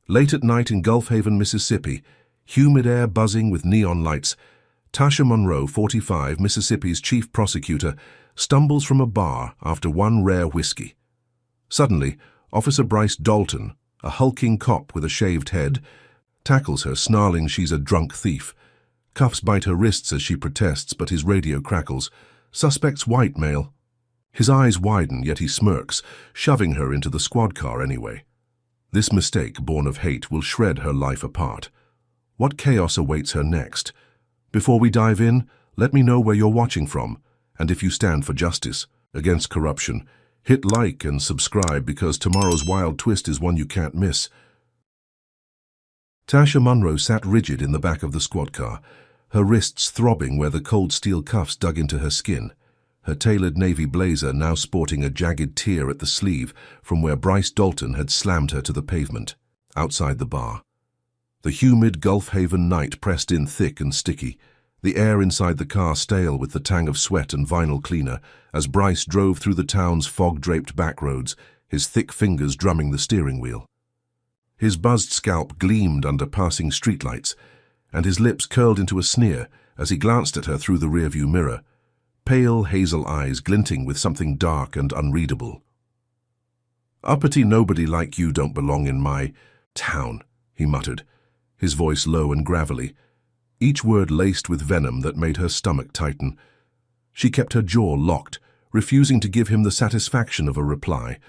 Late at night in Gulf Haven, Mississippi, humid air buzzing with neon lights, Tasha Monroe, 45, Mississippi's chief prosecutor, stumbles from a bar after one rare whiskey. Suddenly, Officer Bryce Dalton, a hulking cop with a shaved head, tackles her, snarling she's a drunk thief. Cuffs bite her wrists as she protests, but his radio crackles. Suspect's white male. His eyes widen, yet he smirks, shoving her into the squad car anyway. This mistake, born of hate, will shred her life apart. What chaos awaits her next? Before we dive in, let me know where you're watching from, and if you stand for justice, against corruption. Hit like and subscribe because tomorrow's wild twist is one you can't miss. Tasha Monroe sat rigid in the back of the squad car, her wrists throbbing where the cold steel cuffs dug into her skin, her tailored navy blazer now sporting a jagged tear at the sleeve from where Bryce Dalton had slammed her to the pavement, outside the bar. The humid Gulf Haven night pressed in thick and sticky, the air inside the car stale with the tang of sweat and vinyl cleaner as Bryce drove through the town's fog-draped backroads, his thick fingers drumming the steering wheel. His buzzed scalp gleamed under passing streetlights, and his lips curled into a sneer as he glanced at her through the rearview mirror, pale hazel eyes glinting with something dark and unreadable. "Uppity nobody like you don't belong in my town," he muttered, his voice low and gravelly, each word laced with venom that made her stomach tighten. She kept her jaw locked, refusing to give him the satisfaction of a reply,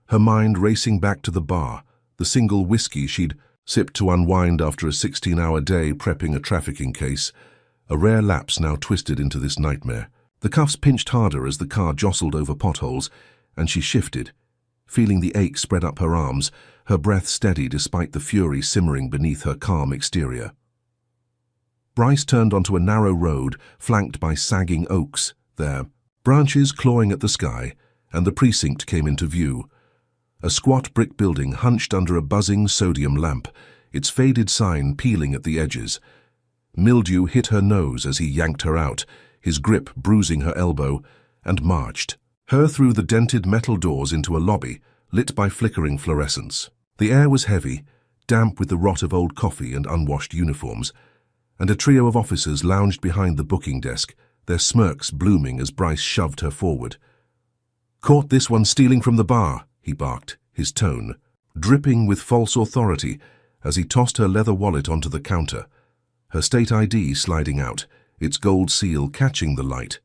her mind racing back to the bar, the single whiskey she'd sipped to unwind after a 16-hour day prepping a trafficking case, a rare lapse now twisted into this nightmare. The cuffs pinched harder as the car jostled over potholes, and she shifted, feeling the ache spread up her arms, her breath steady despite the fury simmering beneath her calm exterior. Bryce turned onto a narrow road flanked by sagging oaks, their branches clawing at the sky, and the precinct came into view. A squat brick building hunched under a buzzing sodium lamp, its faded sign peeling at the edges. Mildew hit her nose as he yanked her out, his grip bruising her elbow, and marched her through the dented metal doors into a lobby lit by flickering fluorescence. The air was heavy, damp with the rot of old coffee and unwashed uniforms, and a trio of officers lounged behind the booking desk, their smirks blooming as Bryce shoved her forward. "Caught this one stealing from the bar," he barked, his tone dripping with false authority as he tossed her leather wallet onto the counter, her state ID sliding out, its gold seal catching the light.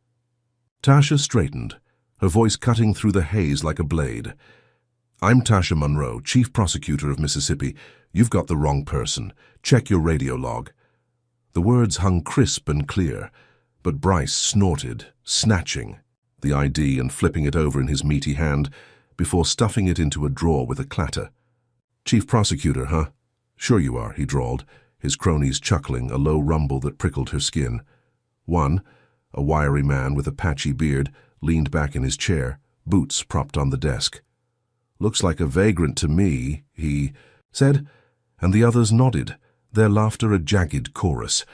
Tasha straightened, her voice cutting through the haze like a blade. "I'm Tasha Monroe, chief prosecutor of Mississippi. You've got the wrong person. Check your radio log." The words hung crisp and clear, but Bryce snorted, snatching the ID and flipping it over in his meaty hand before stuffing it into a drawer with a clatter. "Chief prosecutor, huh? Sure you are," he drawled, his cronies chuckling, a low rumble that prickled her skin. One, a wiry man with a patchy beard, leaned back in his chair, boots propped on the desk. "Looks like a vagrant to me," he said, and the others nodded, their laughter a jagged chorus.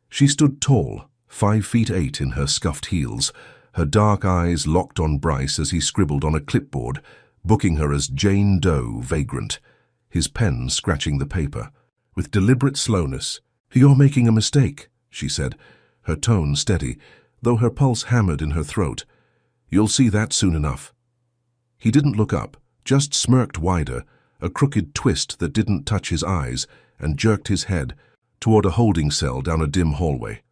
She stood tall, 5'8" in her scuffed heels, her dark eyes locked on Bryce as he scribbled on a clipboard, booking her as Jane Doe, vagrant, his pen scratching the paper. With deliberate slowness, "You're making a mistake," she said, her tone steady, though her pulse hammered in her throat. "You'll see that soon enough." He didn't look up, just smirked wider, a crooked twist that didn't touch his eyes, and jerked his head toward a holding cell down a dim hallway.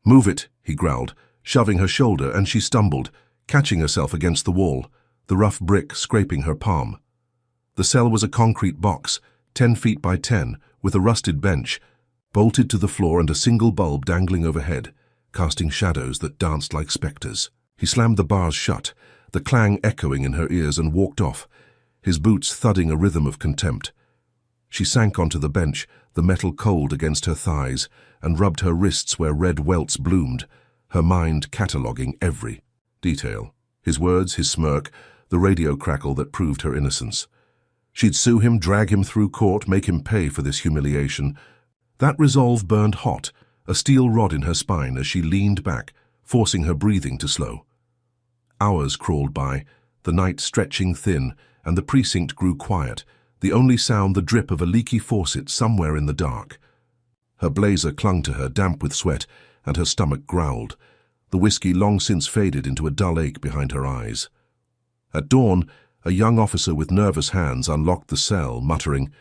"Move it," he growled, shoving her shoulder, and she stumbled, catching herself against the wall, the rough brick scraping her palm. The cell was a concrete box, 10 feet by 10, with a rusted bench, bolted to the floor and a single bulb dangling overhead, casting shadows that danced like specters. He slammed the bars shut, the clang echoing in her ears, and walked off, his boots thudding a rhythm of contempt. She sank onto the bench, the metal cold against her thighs, and rubbed her wrists where red welts bloomed, her mind cataloguing every detail. His words, his smirk, the radio crackle that proved her innocence. She'd sue him, drag him through court, make him pay for this humiliation. That resolve burned hot, a steel rod in her spine as she leaned back, forcing her breathing to slow. Hours crawled by, the night stretching thin, and the precinct grew quiet, the only sound the drip of a leaky faucet somewhere in the dark. Her blazer clung to her, damp with sweat, and her stomach growled. The whiskey long since faded into a dull ache behind her eyes. At dawn, a young officer with nervous hands unlocked the cell, muttering,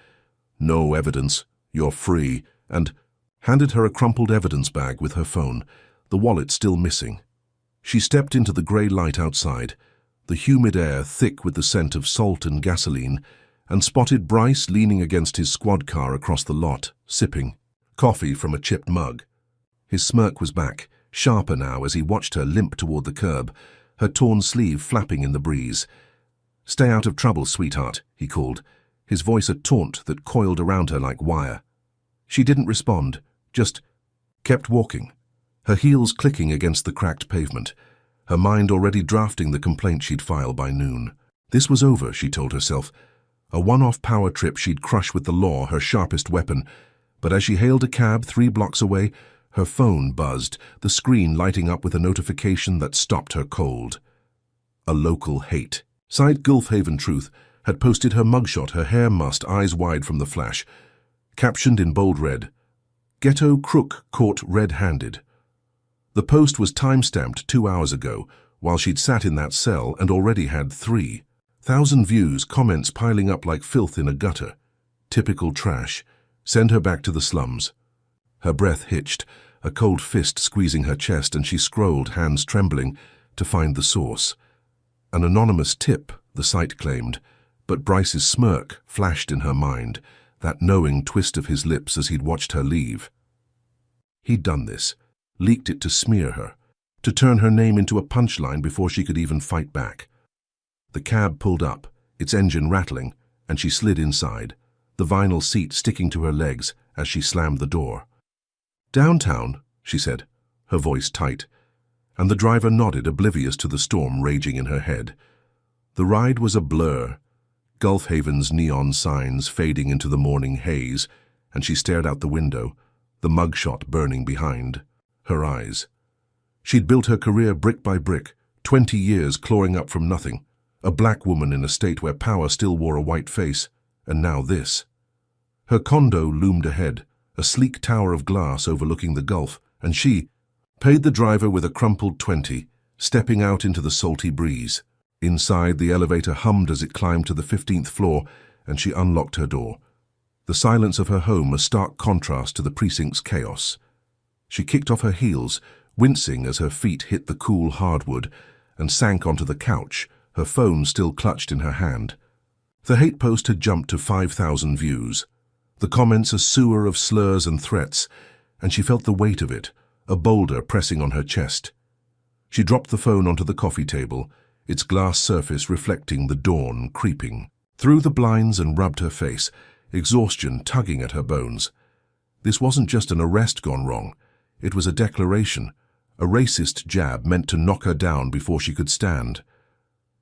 "No evidence, you're free," and handed her a crumpled evidence bag with her phone, the wallet still missing. She stepped into the grey light outside, the humid air thick with the scent of salt and gasoline, and spotted Bryce leaning against his squad car across the lot, sipping coffee from a chipped mug. His smirk was back, sharper now as he watched her limp toward the curb, her torn sleeve flapping in the breeze. "Stay out of trouble, sweetheart," he called, his voice a taunt that coiled around her like wire. She didn't respond, just kept walking, her heels clicking against the cracked pavement, her mind already drafting the complaint she'd file by noon. This was over, she told herself. A one-off power trip she'd crush with the law, her sharpest weapon. But as she hailed a cab 3 blocks away, her phone buzzed, the screen lighting up with a notification that stopped her cold. A local hate. Side Gulfhaven Truth had posted her mugshot, her hair mussed, eyes wide from the flash. Captioned in bold red, "Ghetto crook caught red-handed." The post was time-stamped 2 hours ago, while she'd sat in that cell and already had 3,000 views, comments piling up like filth in a gutter. Typical trash. Send her back to the slums. Her breath hitched, a cold fist squeezing her chest, and she scrolled, hands trembling, to find the source. An anonymous tip, the site claimed, but Bryce's smirk flashed in her mind, that knowing twist of his lips as he'd watched her leave. He'd done this, leaked it to smear her, to turn her name into a punchline before she could even fight back. The cab pulled up, its engine rattling, and she slid inside, the vinyl seat sticking to her legs as she slammed the door. "Downtown," she said, her voice tight, and the driver nodded, oblivious to the storm raging in her head. The ride was a blur, Gulfhaven's neon signs fading into the morning haze, and she stared out the window, the mugshot burning behind her eyes. She'd built her career brick by brick, 20 years clawing up from nothing, a black woman in a state where power still wore a white face, and now this. Her condo loomed ahead, a sleek tower of glass overlooking the Gulf, and she paid the driver with a crumpled 20, stepping out into the salty breeze. Inside, the elevator hummed as it climbed to the 15th floor, and she unlocked her door. The silence of her home a stark contrast to the precinct's chaos. She kicked off her heels, wincing as her feet hit the cool hardwood, and sank onto the couch, her phone still clutched in her hand. The hate post had jumped to 5,000 views. The comments a sewer of slurs and threats, and she felt the weight of it, a boulder pressing on her chest. She dropped the phone onto the coffee table, its glass surface reflecting the dawn creeping through the blinds, and rubbed her face, exhaustion tugging at her bones. This wasn't just an arrest gone wrong. It was a declaration, a racist jab meant to knock her down before she could stand.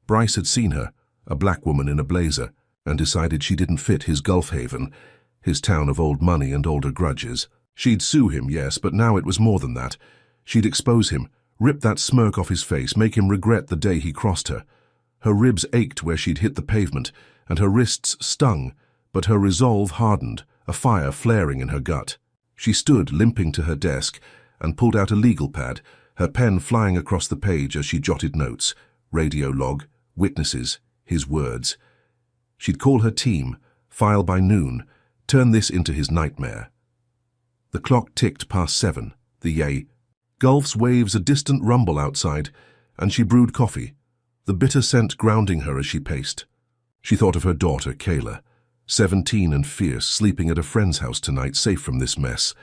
Bryce had seen her, a black woman in a blazer, and decided she didn't fit his Gulfhaven, his town of old money and older grudges. She'd sue him, yes, but now it was more than that. She'd expose him, rip that smirk off his face, make him regret the day he crossed her. Her ribs ached where she'd hit the pavement, and her wrists stung, but her resolve hardened, a fire flaring in her gut. She stood, limping to her desk, and pulled out a legal pad, her pen flying across the page as she jotted notes, radio log, witnesses, his words. She'd call her team, file by noon, turn this into his nightmare. The clock ticked past 7, the yay. Gulf's waves a distant rumble outside, and she brewed coffee, the bitter scent grounding her as she paced. She thought of her daughter, Kayla, 17 and fierce, sleeping at a friend's house tonight, safe from this mess.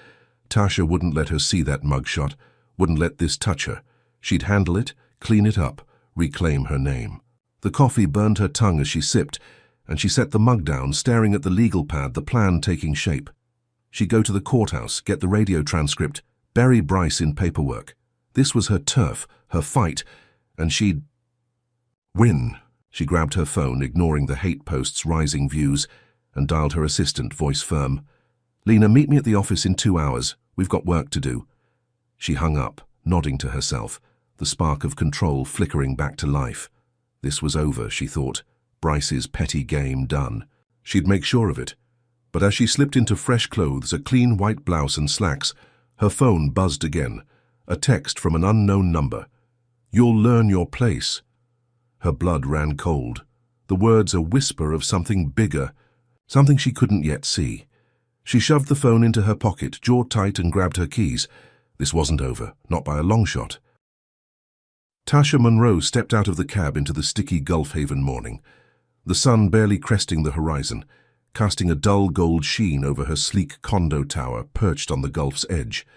Tasha wouldn't let her see that mugshot, wouldn't let this touch her. She'd handle it, clean it up, reclaim her name. The coffee burned her tongue as she sipped, and she set the mug down, staring at the legal pad, the plan taking shape. She'd go to the courthouse, get the radio transcript, bury Bryce in paperwork. This was her turf, her fight, and she'd win. She grabbed her phone, ignoring the hate post's rising views, and dialed her assistant, voice firm. "Lena, meet me at the office in 2 hours. We've got work to do." She hung up, nodding to herself, the spark of control flickering back to life. This was over, she thought, Bryce's petty game done. She'd make sure of it. But as she slipped into fresh clothes, a clean white blouse and slacks, her phone buzzed again. A text from an unknown number. "You'll learn your place." Her blood ran cold. The words a whisper of something bigger, something she couldn't yet see. She shoved the phone into her pocket, jaw tight, and grabbed her keys. This wasn't over, not by a long shot. Tasha Monroe stepped out of the cab into the sticky Gulf Haven morning, the sun barely cresting the horizon, casting a dull gold sheen over her sleek condo tower perched on the Gulf's edge.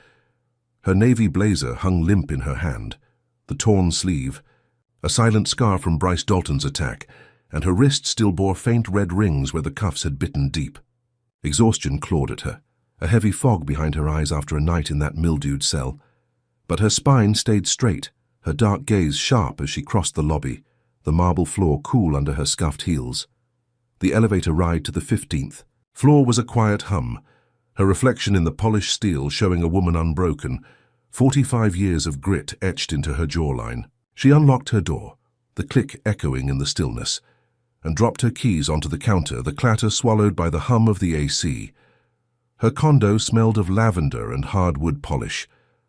Her navy blazer hung limp in her hand, the torn sleeve, a silent scar from Bryce Dalton's attack, and her wrist still bore faint red rings where the cuffs had bitten deep. Exhaustion clawed at her, a heavy fog behind her eyes after a night in that mildewed cell. But her spine stayed straight, her dark gaze sharp as she crossed the lobby, the marble floor cool under her scuffed heels. The elevator ride to the 15th floor was a quiet hum, her reflection in the polished steel showing a woman unbroken, 45 years of grit etched into her jawline. She unlocked her door, the click echoing in the stillness, and dropped her keys onto the counter, the clatter swallowed by the hum of the AC. Her condo smelled of lavender and hardwood polish,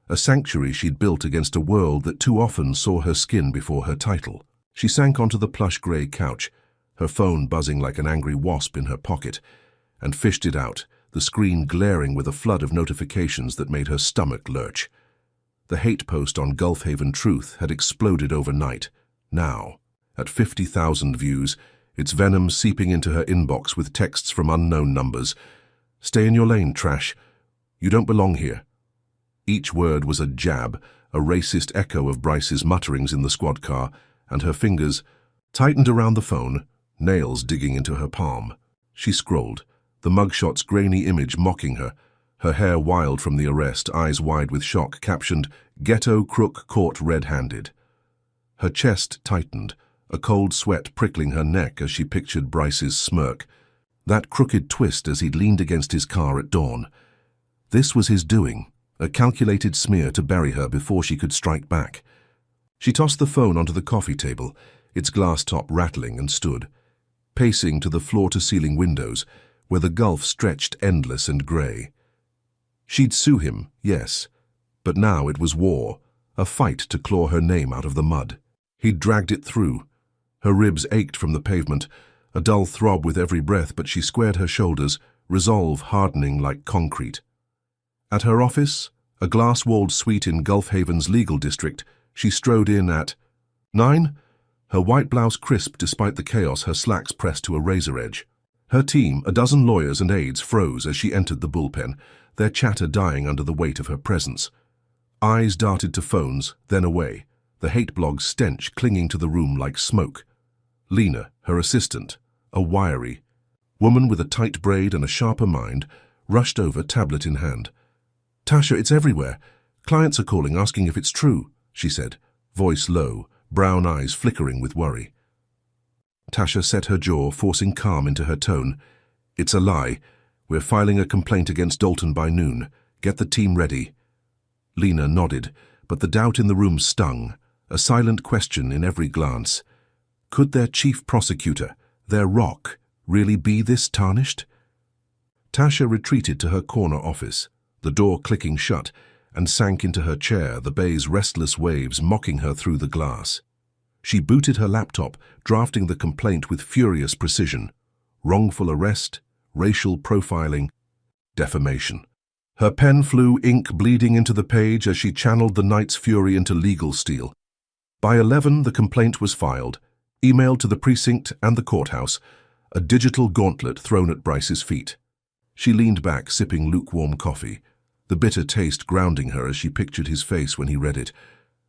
a sanctuary she'd built against a world that too often saw her skin before her title. She sank onto the plush grey couch, her phone buzzing like an angry wasp in her pocket, and fished it out, the screen glaring with a flood of notifications that made her stomach lurch. The hate post on Gulf Haven Truth had exploded overnight. Now, at 50,000 views, its venom seeping into her inbox with texts from unknown numbers. "Stay in your lane, trash. You don't belong here." Each word was a jab, a racist echo of Bryce's mutterings in the squad car, and her fingers tightened around the phone, nails digging into her palm. She scrolled, the mugshot's grainy image mocking her, her hair wild from the arrest, eyes wide with shock, captioned, "Ghetto crook caught red-handed." Her chest tightened, a cold sweat prickling her neck as she pictured Bryce's smirk, that crooked twist as he'd leaned against his car at dawn. This was his doing, a calculated smear to bury her before she could strike back. She tossed the phone onto the coffee table, its glass top rattling, and stood, pacing to the floor-to-ceiling windows, where the Gulf stretched endless and grey. She'd sue him, yes, but now it was war, a fight to claw her name out of the mud. He'd dragged it through. Her ribs ached from the pavement, a dull throb with every breath, but she squared her shoulders, resolve hardening like concrete. At her office, a glass-walled suite in Gulf Haven's legal district, she strode in at 9, her white blouse crisp despite the chaos, her slacks pressed to a razor edge. Her team, a dozen lawyers and aides, froze as she entered the bullpen, their chatter dying under the weight of her presence. Eyes darted to phones, then away, the hate blog stench clinging to the room like smoke. Lena, her assistant, a wiry woman with a tight braid and a sharper mind, rushed over, tablet in hand. "Tasha, it's everywhere. Clients are calling, asking if it's true," she said, voice low, brown eyes flickering with worry. Tasha set her jaw, forcing calm into her tone. "It's a lie. We're filing a complaint against Dalton by noon. Get the team ready." Lena nodded, but the doubt in the room stung, a silent question in every glance. Could their chief prosecutor, their rock, really be this tarnished? Tasha retreated to her corner office, the door clicking shut, and sank into her chair, the bay's restless waves mocking her through the glass. She booted her laptop, drafting the complaint with furious precision. Wrongful arrest, racial profiling, defamation. Her pen flew, ink bleeding into the page as she channeled the night's fury into legal steel. By 11, the complaint was filed, emailed to the precinct and the courthouse, a digital gauntlet thrown at Bryce's feet. She leaned back, sipping lukewarm coffee, the bitter taste grounding her as she pictured his face when he read it,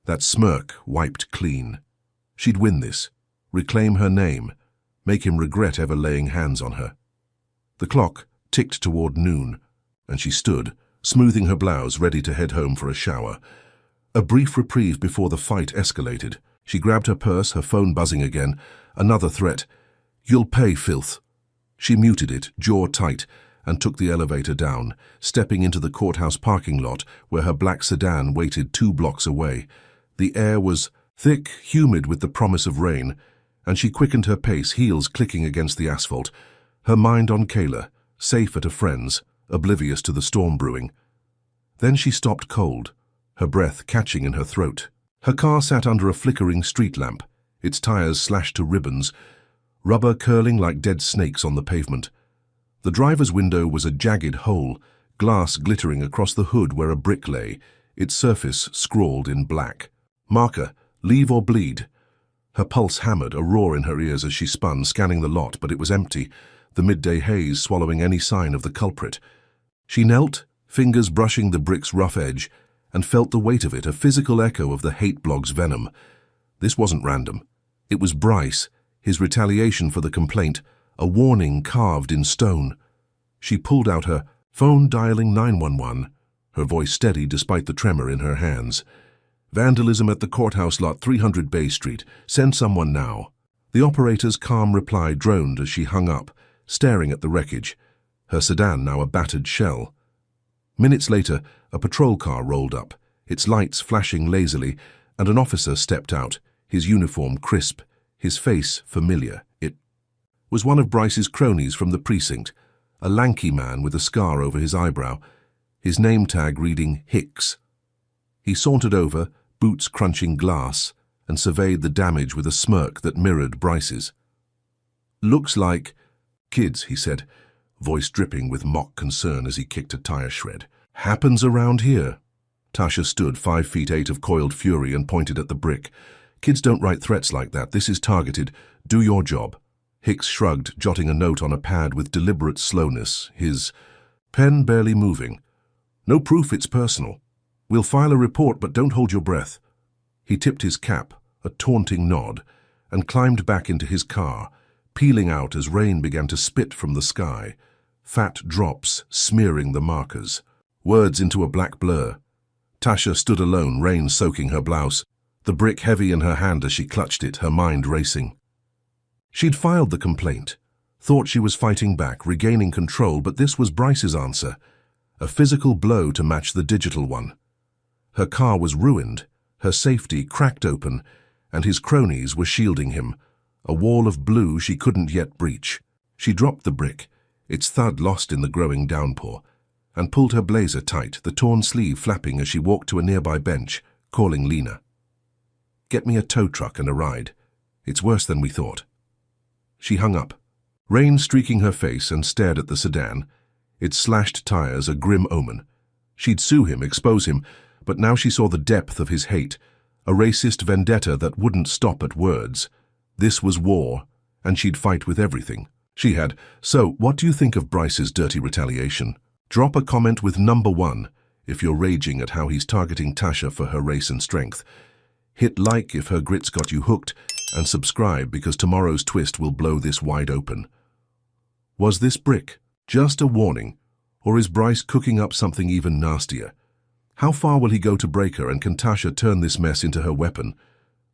that smirk wiped clean. She'd win this, reclaim her name, make him regret ever laying hands on her. The clock ticked toward noon, and she stood, smoothing her blouse, ready to head home for a shower. A brief reprieve before the fight escalated. She grabbed her purse, her phone buzzing again. Another threat. "You'll pay, filth." She muted it, jaw tight, and took the elevator down, stepping into the courthouse parking lot where her black sedan waited 2 blocks away. The air was thick, humid with the promise of rain, and she quickened her pace, heels clicking against the asphalt. her mind on Kayla, safe at a friend's, oblivious to the storm brewing. Then she stopped cold, her breath catching in her throat. Her car sat under a flickering street lamp, its tires slashed to ribbons, rubber curling like dead snakes on the pavement. The driver's window was a jagged hole, glass glittering across the hood where a brick lay, its surface scrawled in black. Marker, leave or bleed. Her pulse hammered, a roar in her ears as she spun, scanning the lot, but it was empty, the midday haze swallowing any sign of the culprit. She knelt, fingers brushing the brick's rough edge, and felt the weight of it, a physical echo of the hate blog's venom. This wasn't random. It was Bryce, his retaliation for the complaint, a warning carved in stone. She pulled out her phone, dialing 911, her voice steady despite the tremor in her hands. Vandalism at the courthouse lot, 300 Bay Street. Send someone now. The operator's calm reply droned as she hung up, staring at the wreckage, her sedan now a battered shell. Minutes later, a patrol car rolled up, its lights flashing lazily, and an officer stepped out, his uniform crisp, his face familiar. It was one of Bryce's cronies from the precinct, a lanky man with a scar over his eyebrow, his name tag reading Hicks. He sauntered over, boots crunching glass, and surveyed the damage with a smirk that mirrored Bryce's. "Looks like kids," he said, voice dripping with mock concern as he kicked a tire shred. "Happens around here." Tasha stood 5 feet 8 of coiled fury and pointed at the brick. "Kids don't write threats like that. This is targeted. Do your job." Hicks shrugged, jotting a note on a pad with deliberate slowness, his pen barely moving. "No proof it's personal. We'll file a report, but don't hold your breath." He tipped his cap, a taunting nod, and climbed back into his car, peeling out as rain began to spit from the sky, fat drops smearing the markers, words into a black blur. Tasha stood alone, rain soaking her blouse, the brick heavy in her hand as she clutched it, her mind racing. She'd filed the complaint, thought she was fighting back, regaining control, but this was Bryce's answer, a physical blow to match the digital one. Her car was ruined, her safety cracked open, and his cronies were shielding him, a wall of blue she couldn't yet breach. She dropped the brick, its thud lost in the growing downpour, and pulled her blazer tight, the torn sleeve flapping as she walked to a nearby bench, calling Lena. "Get me a tow truck and a ride. It's worse than we thought." She hung up, rain streaking her face, and stared at the sedan, its slashed tires a grim omen. She'd sue him, expose him, but now she saw the depth of his hate, a racist vendetta that wouldn't stop at words. This was war, and she'd fight with everything. She had. "So, what do you think of Bryce's dirty retaliation? Drop a comment with #1 if you're raging at how he's targeting Tasha for her race and strength. Hit like if her grits got you hooked, and subscribe because tomorrow's twist will blow this wide open." Was this brick just a warning, or is Bryce cooking up something even nastier? How far will he go to break her, and can Tasha turn this mess into her weapon?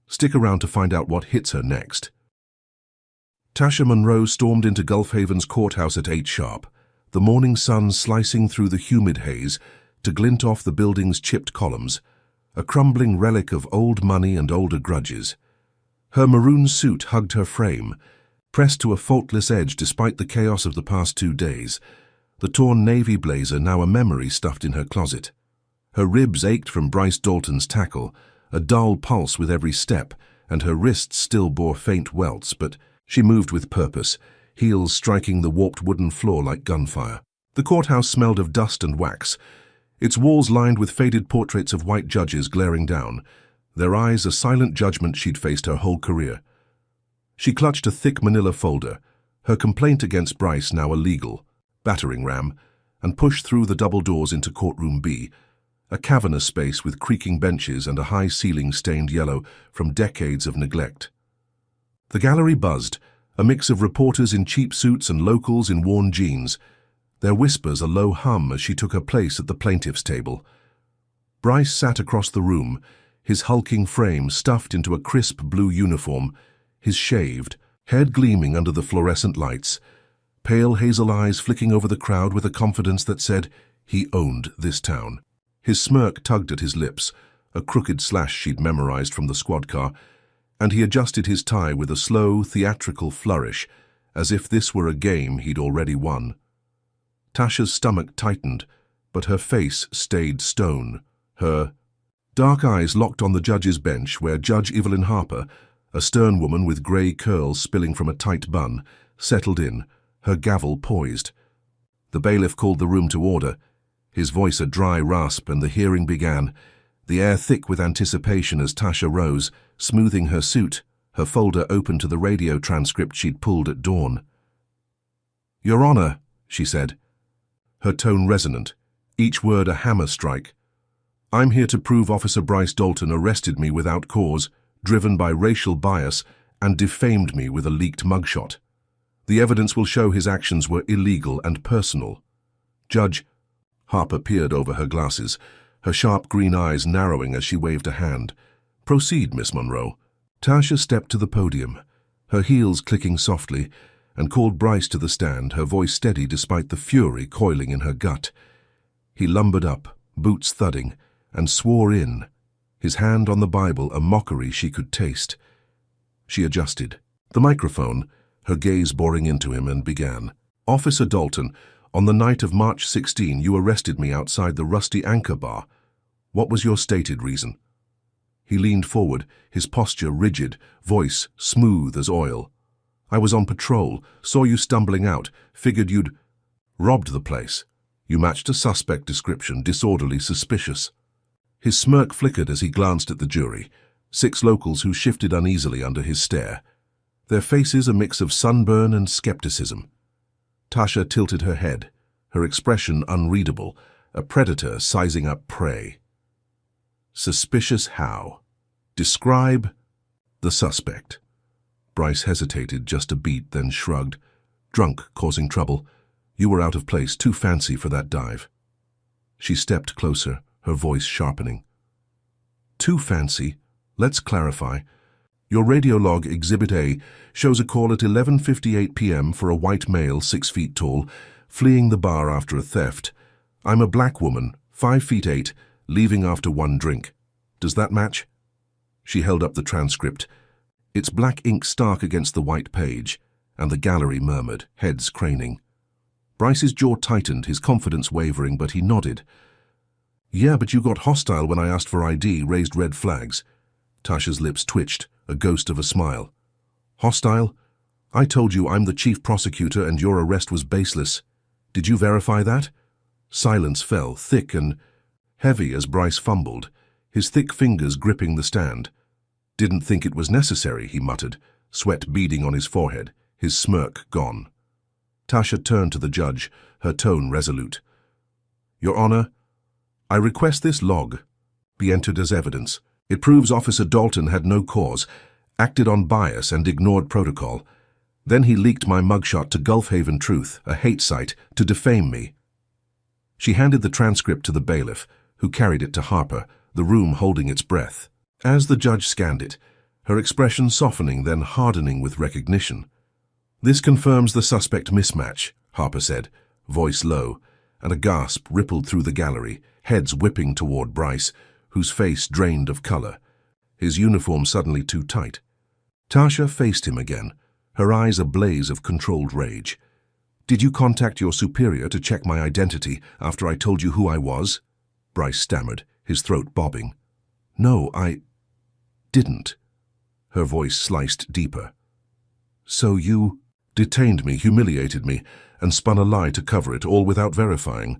Stick around to find out what hits her next. Tasha Monroe stormed into Gulf Haven's courthouse at 8 sharp, the morning sun slicing through the humid haze to glint off the building's chipped columns, a crumbling relic of old money and older grudges. Her maroon suit hugged her frame, pressed to a faultless edge despite the chaos of the past 2 days, the torn navy blazer now a memory stuffed in her closet. Her ribs ached from Bryce Dalton's tackle, a dull pulse with every step, and her wrists still bore faint welts, but she moved with purpose, heels striking the warped wooden floor like gunfire. The courthouse smelled of dust and wax, its walls lined with faded portraits of white judges glaring down, their eyes a silent judgment she'd faced her whole career. She clutched a thick manila folder, her complaint against Bryce now a legal battering ram, and pushed through the double doors into Courtroom B, a cavernous space with creaking benches and a high ceiling stained yellow from decades of neglect. The gallery buzzed, a mix of reporters in cheap suits and locals in worn jeans, their whispers a low hum as she took her place at the plaintiff's table. Bryce sat across the room, his hulking frame stuffed into a crisp blue uniform, his shaved, head gleaming under the fluorescent lights, pale hazel eyes flicking over the crowd with a confidence that said he owned this town. His smirk tugged at his lips, a crooked slash she'd memorized from the squad car, and he adjusted his tie with a slow, theatrical flourish as if this were a game he'd already won. Tasha's stomach tightened, but her face stayed stone. Her dark eyes locked on the judge's bench where Judge Evelyn Harper, a stern woman with grey curls spilling from a tight bun, settled in, her gavel poised. The bailiff called the room to order, his voice a dry rasp, and the hearing began, the air thick with anticipation as Tasha rose, smoothing her suit, her folder open to the radio transcript she'd pulled at dawn. "Your Honor," she said, her tone resonant, each word a hammer strike. "I'm here to prove Officer Bryce Dalton arrested me without cause, driven by racial bias, and defamed me with a leaked mugshot. The evidence will show his actions were illegal and personal." "Judge," Harper peered over her glasses, her sharp green eyes narrowing as she waved a hand. "Proceed, Miss Monroe." Tasha stepped to the podium, her heels clicking softly, and called Bryce to the stand, her voice steady despite the fury coiling in her gut. He lumbered up, boots thudding, and swore in, his hand on the Bible a mockery she could taste. She adjusted the microphone, her gaze boring into him, and began. "Officer Dalton, on the night of March 16, you arrested me outside the Rusty Anchor Bar. What was your stated reason?" He leaned forward, his posture rigid, voice smooth as oil. "I was on patrol, saw you stumbling out, figured you'd robbed the place. You matched a suspect description, disorderly, suspicious." His smirk flickered as he glanced at the jury, 6 locals who shifted uneasily under his stare, their faces a mix of sunburn and skepticism. Tasha tilted her head, her expression unreadable, a predator sizing up prey. "Suspicious how? Describe the suspect." Bryce hesitated just a beat, then shrugged. "Drunk, causing trouble. You were out of place, too fancy for that dive." She stepped closer, her voice sharpening. "Too fancy? Let's clarify. Your radio log, Exhibit A, shows a call at 11:58 p.m. for a white male, 6 feet tall, fleeing the bar after a theft. I'm a black woman, 5 feet 8, leaving after 1 drink. Does that match?" She held up the transcript, its black ink stark against the white page, and the gallery murmured, heads craning. Bryce's jaw tightened, his confidence wavering, but he nodded. "Yeah, but you got hostile when I asked for ID, raised red flags." Tasha's lips twitched, a ghost of a smile. "Hostile? I told you I'm the chief prosecutor and your arrest was baseless. Did you verify that?" Silence fell, thick and heavy as Bryce fumbled, his thick fingers gripping the stand. "Didn't think it was necessary," he muttered, sweat beading on his forehead, his smirk gone. Tasha turned to the judge, her tone resolute. "Your Honor, I request this log be entered as evidence. It proves Officer Dalton had no cause, acted on bias and ignored protocol. Then he leaked my mugshot to Gulf Haven Truth, a hate site, to defame me." She handed the transcript to the bailiff, who carried it to Harper, the room holding its breath. As the judge scanned it, her expression softening, then hardening with recognition. "This confirms the suspect mismatch," Harper said, voice low, and a gasp rippled through the gallery, heads whipping toward Bryce, whose face drained of color, his uniform suddenly too tight. Tasha faced him again, her eyes a blaze of controlled rage. "Did you contact your superior to check my identity after I told you who I was?" Bryce stammered, his throat bobbing. "No, I didn't." Her voice sliced deeper. "So you detained me, humiliated me, and spun a lie to cover it, all without verifying.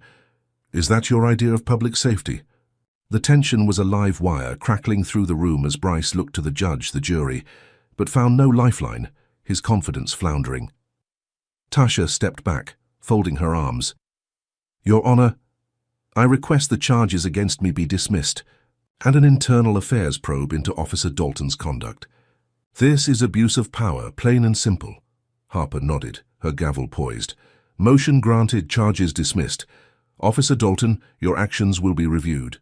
Is that your idea of public safety?" The tension was a live wire crackling through the room as Bryce looked to the judge, the jury, but found no lifeline, his confidence floundering. Tasha stepped back, folding her arms. "Your Honor, I request the charges against me be dismissed, and an internal affairs probe into Officer Dalton's conduct. This is abuse of power, plain and simple." Harper nodded, her gavel poised. "Motion granted, charges dismissed. Officer Dalton, your actions will be reviewed."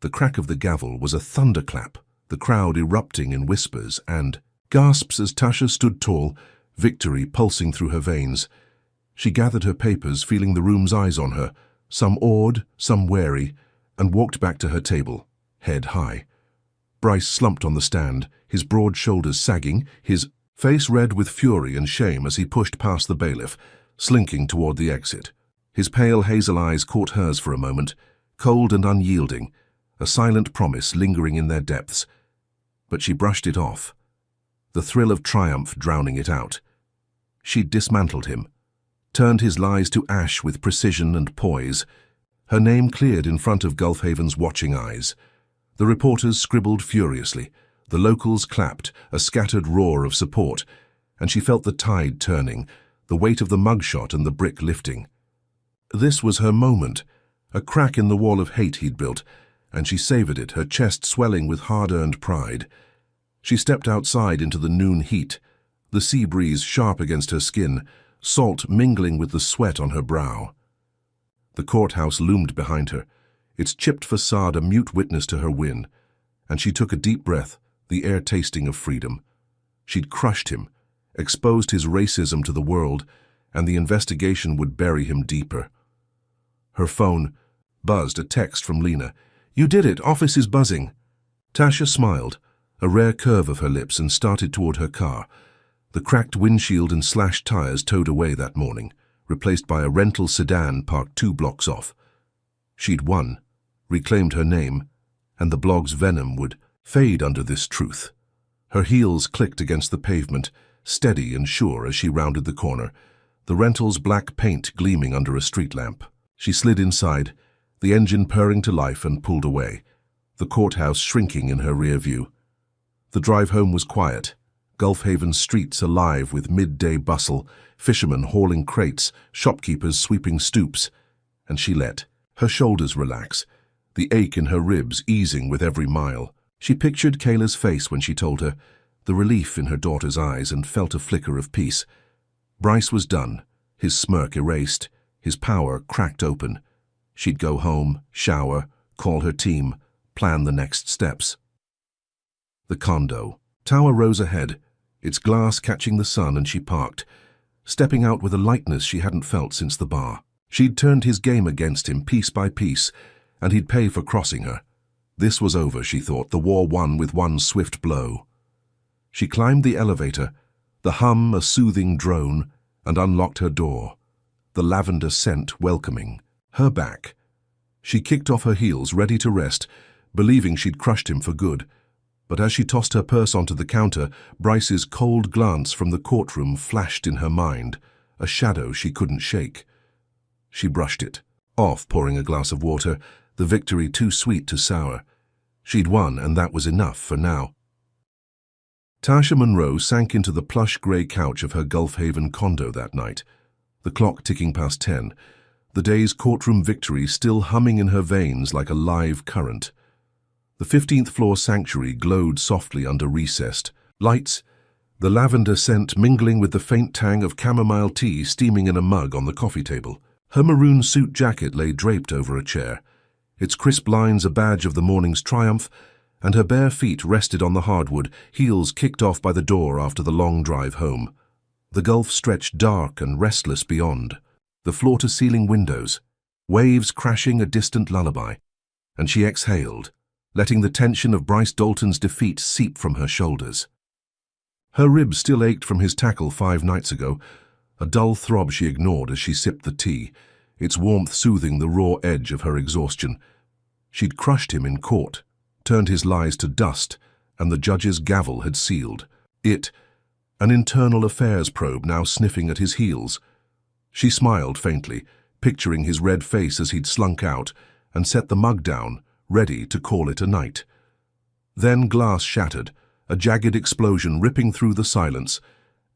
The crack of the gavel was a thunderclap, the crowd erupting in whispers and gasps as Tasha stood tall, victory pulsing through her veins. She gathered her papers, feeling the room's eyes on her, some awed, some wary, and walked back to her table, head high. Bryce slumped on the stand, his broad shoulders sagging, his face red with fury and shame as he pushed past the bailiff, slinking toward the exit. His pale hazel eyes caught hers for a moment, cold and unyielding, a silent promise lingering in their depths. But she brushed it off, the thrill of triumph drowning it out. She'd dismantled him, turned his lies to ash with precision and poise. Her name cleared in front of Gulfhaven's watching eyes. The reporters scribbled furiously, the locals clapped, a scattered roar of support, and she felt the tide turning, the weight of the mugshot and the brick lifting. This was her moment, a crack in the wall of hate he'd built, and she savored it, her chest swelling with hard-earned pride. She stepped outside into the noon heat, the sea breeze sharp against her skin, salt mingling with the sweat on her brow. The courthouse loomed behind her, its chipped facade a mute witness to her win, and she took a deep breath, the air tasting of freedom. She'd crushed him, exposed his racism to the world, and the investigation would bury him deeper. Her phone buzzed, a text from Lena. "You did it, office is buzzing." Tasha smiled, a rare curve of her lips, and started toward her car. The cracked windshield and slashed tires towed away that morning, replaced by a rental sedan parked 2 blocks off. She'd won, reclaimed her name, and the blog's venom would fade under this truth. Her heels clicked against the pavement, steady and sure as she rounded the corner, the rental's black paint gleaming under a street lamp. She slid inside, the engine purring to life, and pulled away, the courthouse shrinking in her rear view. The drive home was quiet, Gulfhaven's streets alive with midday bustle, fishermen hauling crates, shopkeepers sweeping stoops, and she let her shoulders relax, the ache in her ribs easing with every mile. She pictured Kayla's face when she told her, the relief in her daughter's eyes, and felt a flicker of peace. Bryce was done, his smirk erased, his power cracked open. She'd go home, shower, call her team, plan the next steps. The condo. Tower rose ahead, its glass catching the sun, and she parked, stepping out with a lightness she hadn't felt since the bar. She'd turned his game against him piece by piece, and he'd pay for crossing her. This was over, she thought, the war won with one swift blow. She climbed the elevator, the hum a soothing drone, and unlocked her door, the lavender scent welcoming. Her back. She kicked off her heels, ready to rest, believing she'd crushed him for good. But as she tossed her purse onto the counter, Bryce's cold glance from the courtroom flashed in her mind, a shadow she couldn't shake. She brushed it off, pouring a glass of water, the victory too sweet to sour. She'd won, and that was enough for now. Tasha Monroe sank into the plush grey couch of her Gulfhaven condo that night, the clock ticking past 10, the day's courtroom victory still humming in her veins like a live current. The 15th floor sanctuary glowed softly under recessed lights, the lavender scent mingling with the faint tang of chamomile tea steaming in a mug on the coffee table. Her maroon suit jacket lay draped over a chair, its crisp lines a badge of the morning's triumph, and her bare feet rested on the hardwood, heels kicked off by the door after the long drive home. The Gulf stretched dark and restless beyond, the floor-to-ceiling windows, waves crashing a distant lullaby, and she exhaled, letting the tension of Bryce Dalton's defeat seep from her shoulders. Her ribs still ached from his tackle 5 nights ago, a dull throb she ignored as she sipped the tea, its warmth soothing the raw edge of her exhaustion. She'd crushed him in court, turned his lies to dust, and the judge's gavel had sealed it, an internal affairs probe now sniffing at his heels. She smiled faintly, picturing his red face as he'd slunk out, and set the mug down, ready to call it a night. Then glass shattered, a jagged explosion ripping through the silence,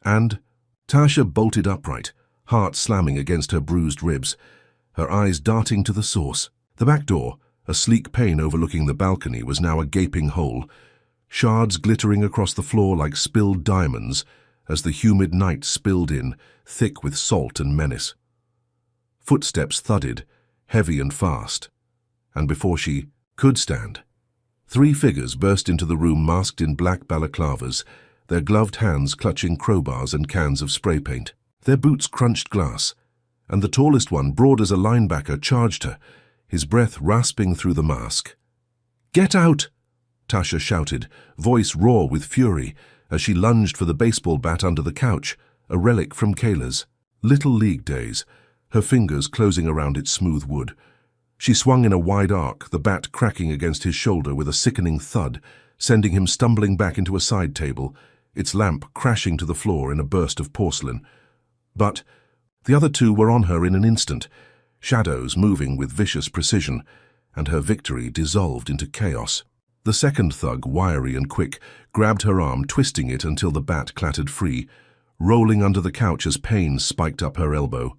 and Tasha bolted upright, heart slamming against her bruised ribs, her eyes darting to the source. The back door, a sleek pane overlooking the balcony, was now a gaping hole, shards glittering across the floor like spilled diamonds as the humid night spilled in, thick with salt and menace. Footsteps thudded, heavy and fast, and before she could stand, 3 figures burst into the room masked in black balaclavas, their gloved hands clutching crowbars and cans of spray paint. Their boots crunched glass, and the tallest one, broad as a linebacker, charged her, his breath rasping through the mask. "Get out!" Tasha shouted, voice raw with fury, as she lunged for the baseball bat under the couch, a relic from Kayla's Little League days, her fingers closing around its smooth wood. She swung in a wide arc, the bat cracking against his shoulder with a sickening thud, sending him stumbling back into a side table, its lamp crashing to the floor in a burst of porcelain. But the other two were on her in an instant, shadows moving with vicious precision, and her victory dissolved into chaos. The second thug, wiry and quick, grabbed her arm, twisting it until the bat clattered free, rolling under the couch as pain spiked up her elbow.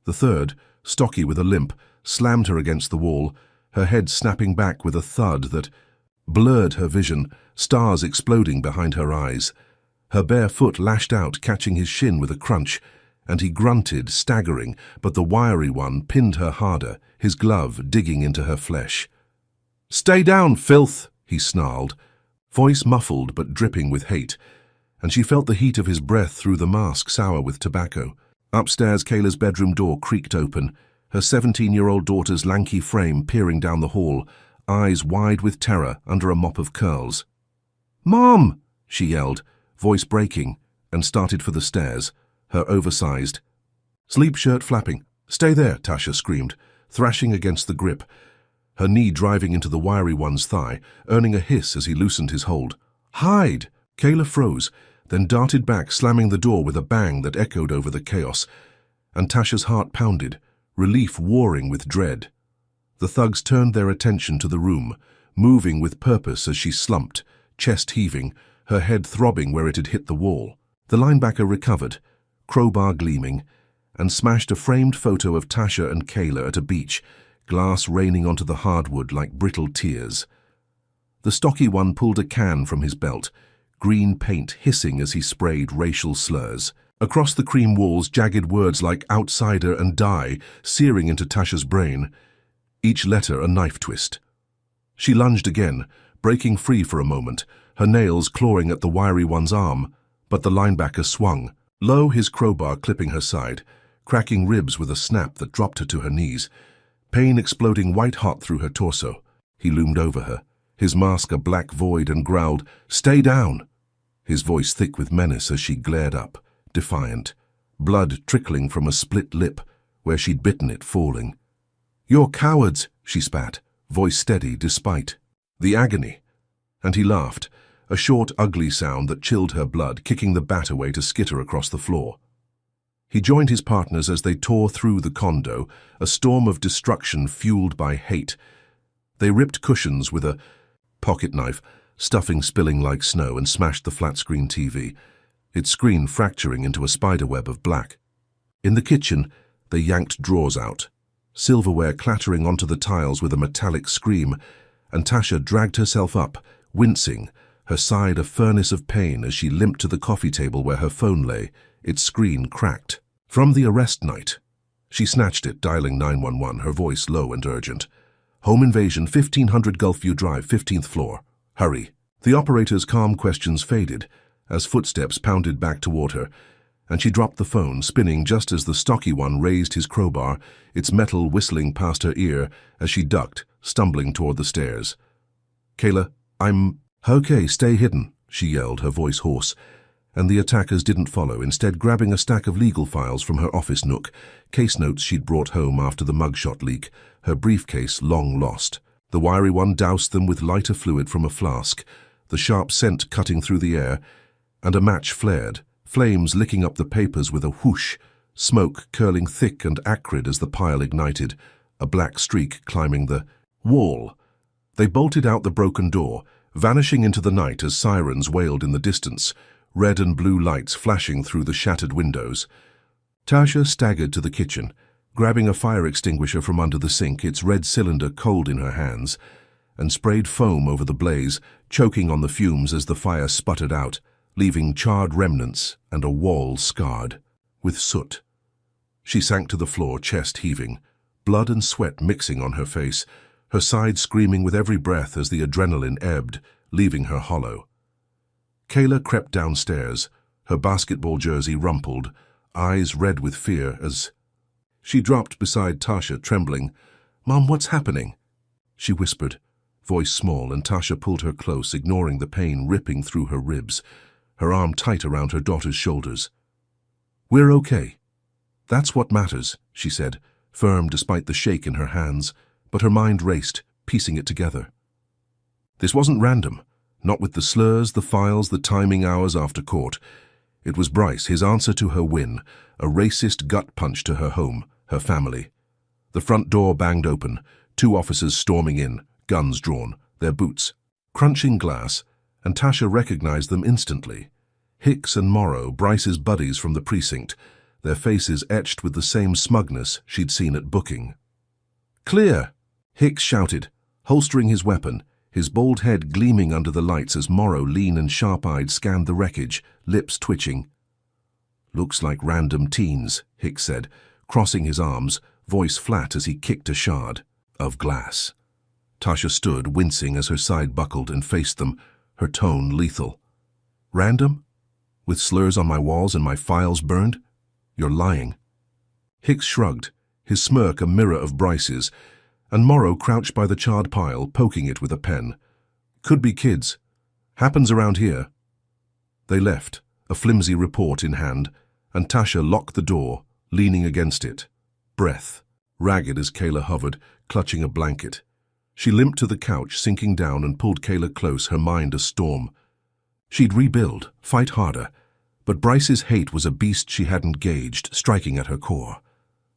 The third, stocky with a limp, slammed her against the wall, her head snapping back with a thud that blurred her vision, stars exploding behind her eyes. Her bare foot lashed out, catching his shin with a crunch, and he grunted, staggering, but the wiry one pinned her harder, his glove digging into her flesh. "Stay down, filth!" he snarled, voice muffled but dripping with hate, and she felt the heat of his breath through the mask sour with tobacco. Upstairs, Kayla's bedroom door creaked open, her 17-year-old daughter's lanky frame peering down the hall, eyes wide with terror under a mop of curls. "Mom!" she yelled, voice breaking, and started for the stairs, her oversized sleep shirt flapping. "Stay there," Tasha screamed, thrashing against the grip, her knee driving into the wiry one's thigh, earning a hiss as he loosened his hold. "Hide!" Kayla froze, then darted back, slamming the door with a bang that echoed over the chaos, and Tasha's heart pounded, relief warring with dread. The thugs turned their attention to the room, moving with purpose as she slumped, chest heaving, her head throbbing where it had hit the wall. The linebacker recovered, crowbar gleaming, and smashed a framed photo of Tasha and Kayla at a beach, glass raining onto the hardwood like brittle tears. The stocky one pulled a can from his belt, green paint hissing as he sprayed racial slurs. Across the cream walls, jagged words like outsider and die searing into Tasha's brain, each letter a knife twist. She lunged again, breaking free for a moment, her nails clawing at the wiry one's arm, but the linebacker swung, low, his crowbar clipping her side, cracking ribs with a snap that dropped her to her knees, pain exploding white-hot through her torso. He loomed over her, his mask a black void, and growled, "Stay down!" His voice thick with menace as she glared up, defiant, blood trickling from a split lip where she'd bitten it, falling. "You're cowards," she spat, voice steady despite the agony. And he laughed, a short, ugly sound that chilled her blood, kicking the bat away to skitter across the floor. He joined his partners as they tore through the condo, a storm of destruction fueled by hate. They ripped cushions with a pocket knife, stuffing spilling like snow, and smashed the flat-screen TV, its screen fracturing into a spiderweb of black. In the kitchen, they yanked drawers out, silverware clattering onto the tiles with a metallic scream, and Tasha dragged herself up, wincing, her side a furnace of pain as she limped to the coffee table where her phone lay, its screen cracked. From the arrest night. She snatched it, dialing 911, her voice low and urgent. "Home invasion, 1500 Gulfview Drive, 15th floor. Hurry." The operator's calm questions faded as footsteps pounded back toward her, and she dropped the phone, spinning just as the stocky one raised his crowbar, its metal whistling past her ear as she ducked, stumbling toward the stairs. "Kayla, I'm okay, stay hidden," she yelled, her voice hoarse, and the attackers didn't follow, instead grabbing a stack of legal files from her office nook, case notes she'd brought home after the mugshot leak, her briefcase long lost. The wiry one doused them with lighter fluid from a flask, the sharp scent cutting through the air, and a match flared, flames licking up the papers with a whoosh, smoke curling thick and acrid as the pile ignited, a black streak climbing the wall. They bolted out the broken door, vanishing into the night as sirens wailed in the distance, red and blue lights flashing through the shattered windows. Tasha staggered to the kitchen, grabbing a fire extinguisher from under the sink, its red cylinder cold in her hands, and sprayed foam over the blaze, choking on the fumes as the fire sputtered out, leaving charred remnants and a wall scarred with soot. She sank to the floor, chest heaving, blood and sweat mixing on her face, her side screaming with every breath as the adrenaline ebbed, leaving her hollow. Kayla crept downstairs, her basketball jersey rumpled, eyes red with fear as she dropped beside Tasha, trembling. "Mom, what's happening?" she whispered, voice small, and Tasha pulled her close, ignoring the pain ripping through her ribs. her arm tight around her daughter's shoulders. "We're okay. That's what matters," she said, firm despite the shake in her hands, but her mind raced, piecing it together. This wasn't random, not with the slurs, the files, the timing hours after court. It was Bryce, his answer to her win, a racist gut punch to her home, her family. The front door banged open, 2 officers storming in, guns drawn, their boots crunching glass, and Tasha recognized them instantly. Hicks and Morrow, Bryce's buddies from the precinct, their faces etched with the same smugness she'd seen at booking. "Clear!" Hicks shouted, holstering his weapon, his bald head gleaming under the lights as Morrow, lean and sharp-eyed, scanned the wreckage, lips twitching. "Looks like random teens," Hicks said, crossing his arms, voice flat as he kicked a shard of glass. Tasha stood, wincing as her side buckled, and faced them, her tone lethal. "Random? With slurs on my walls and my files burned? You're lying." Hicks shrugged, his smirk a mirror of Bryce's, and Morrow crouched by the charred pile, poking it with a pen. "Could be kids. Happens around here." They left, a flimsy report in hand, and Tasha locked the door, leaning against it. Breath, ragged as Kayla hovered, clutching a blanket. She limped to the couch, sinking down, and pulled Kayla close, her mind a storm. She'd rebuild, fight harder, but Bryce's hate was a beast she hadn't gauged, striking at her core.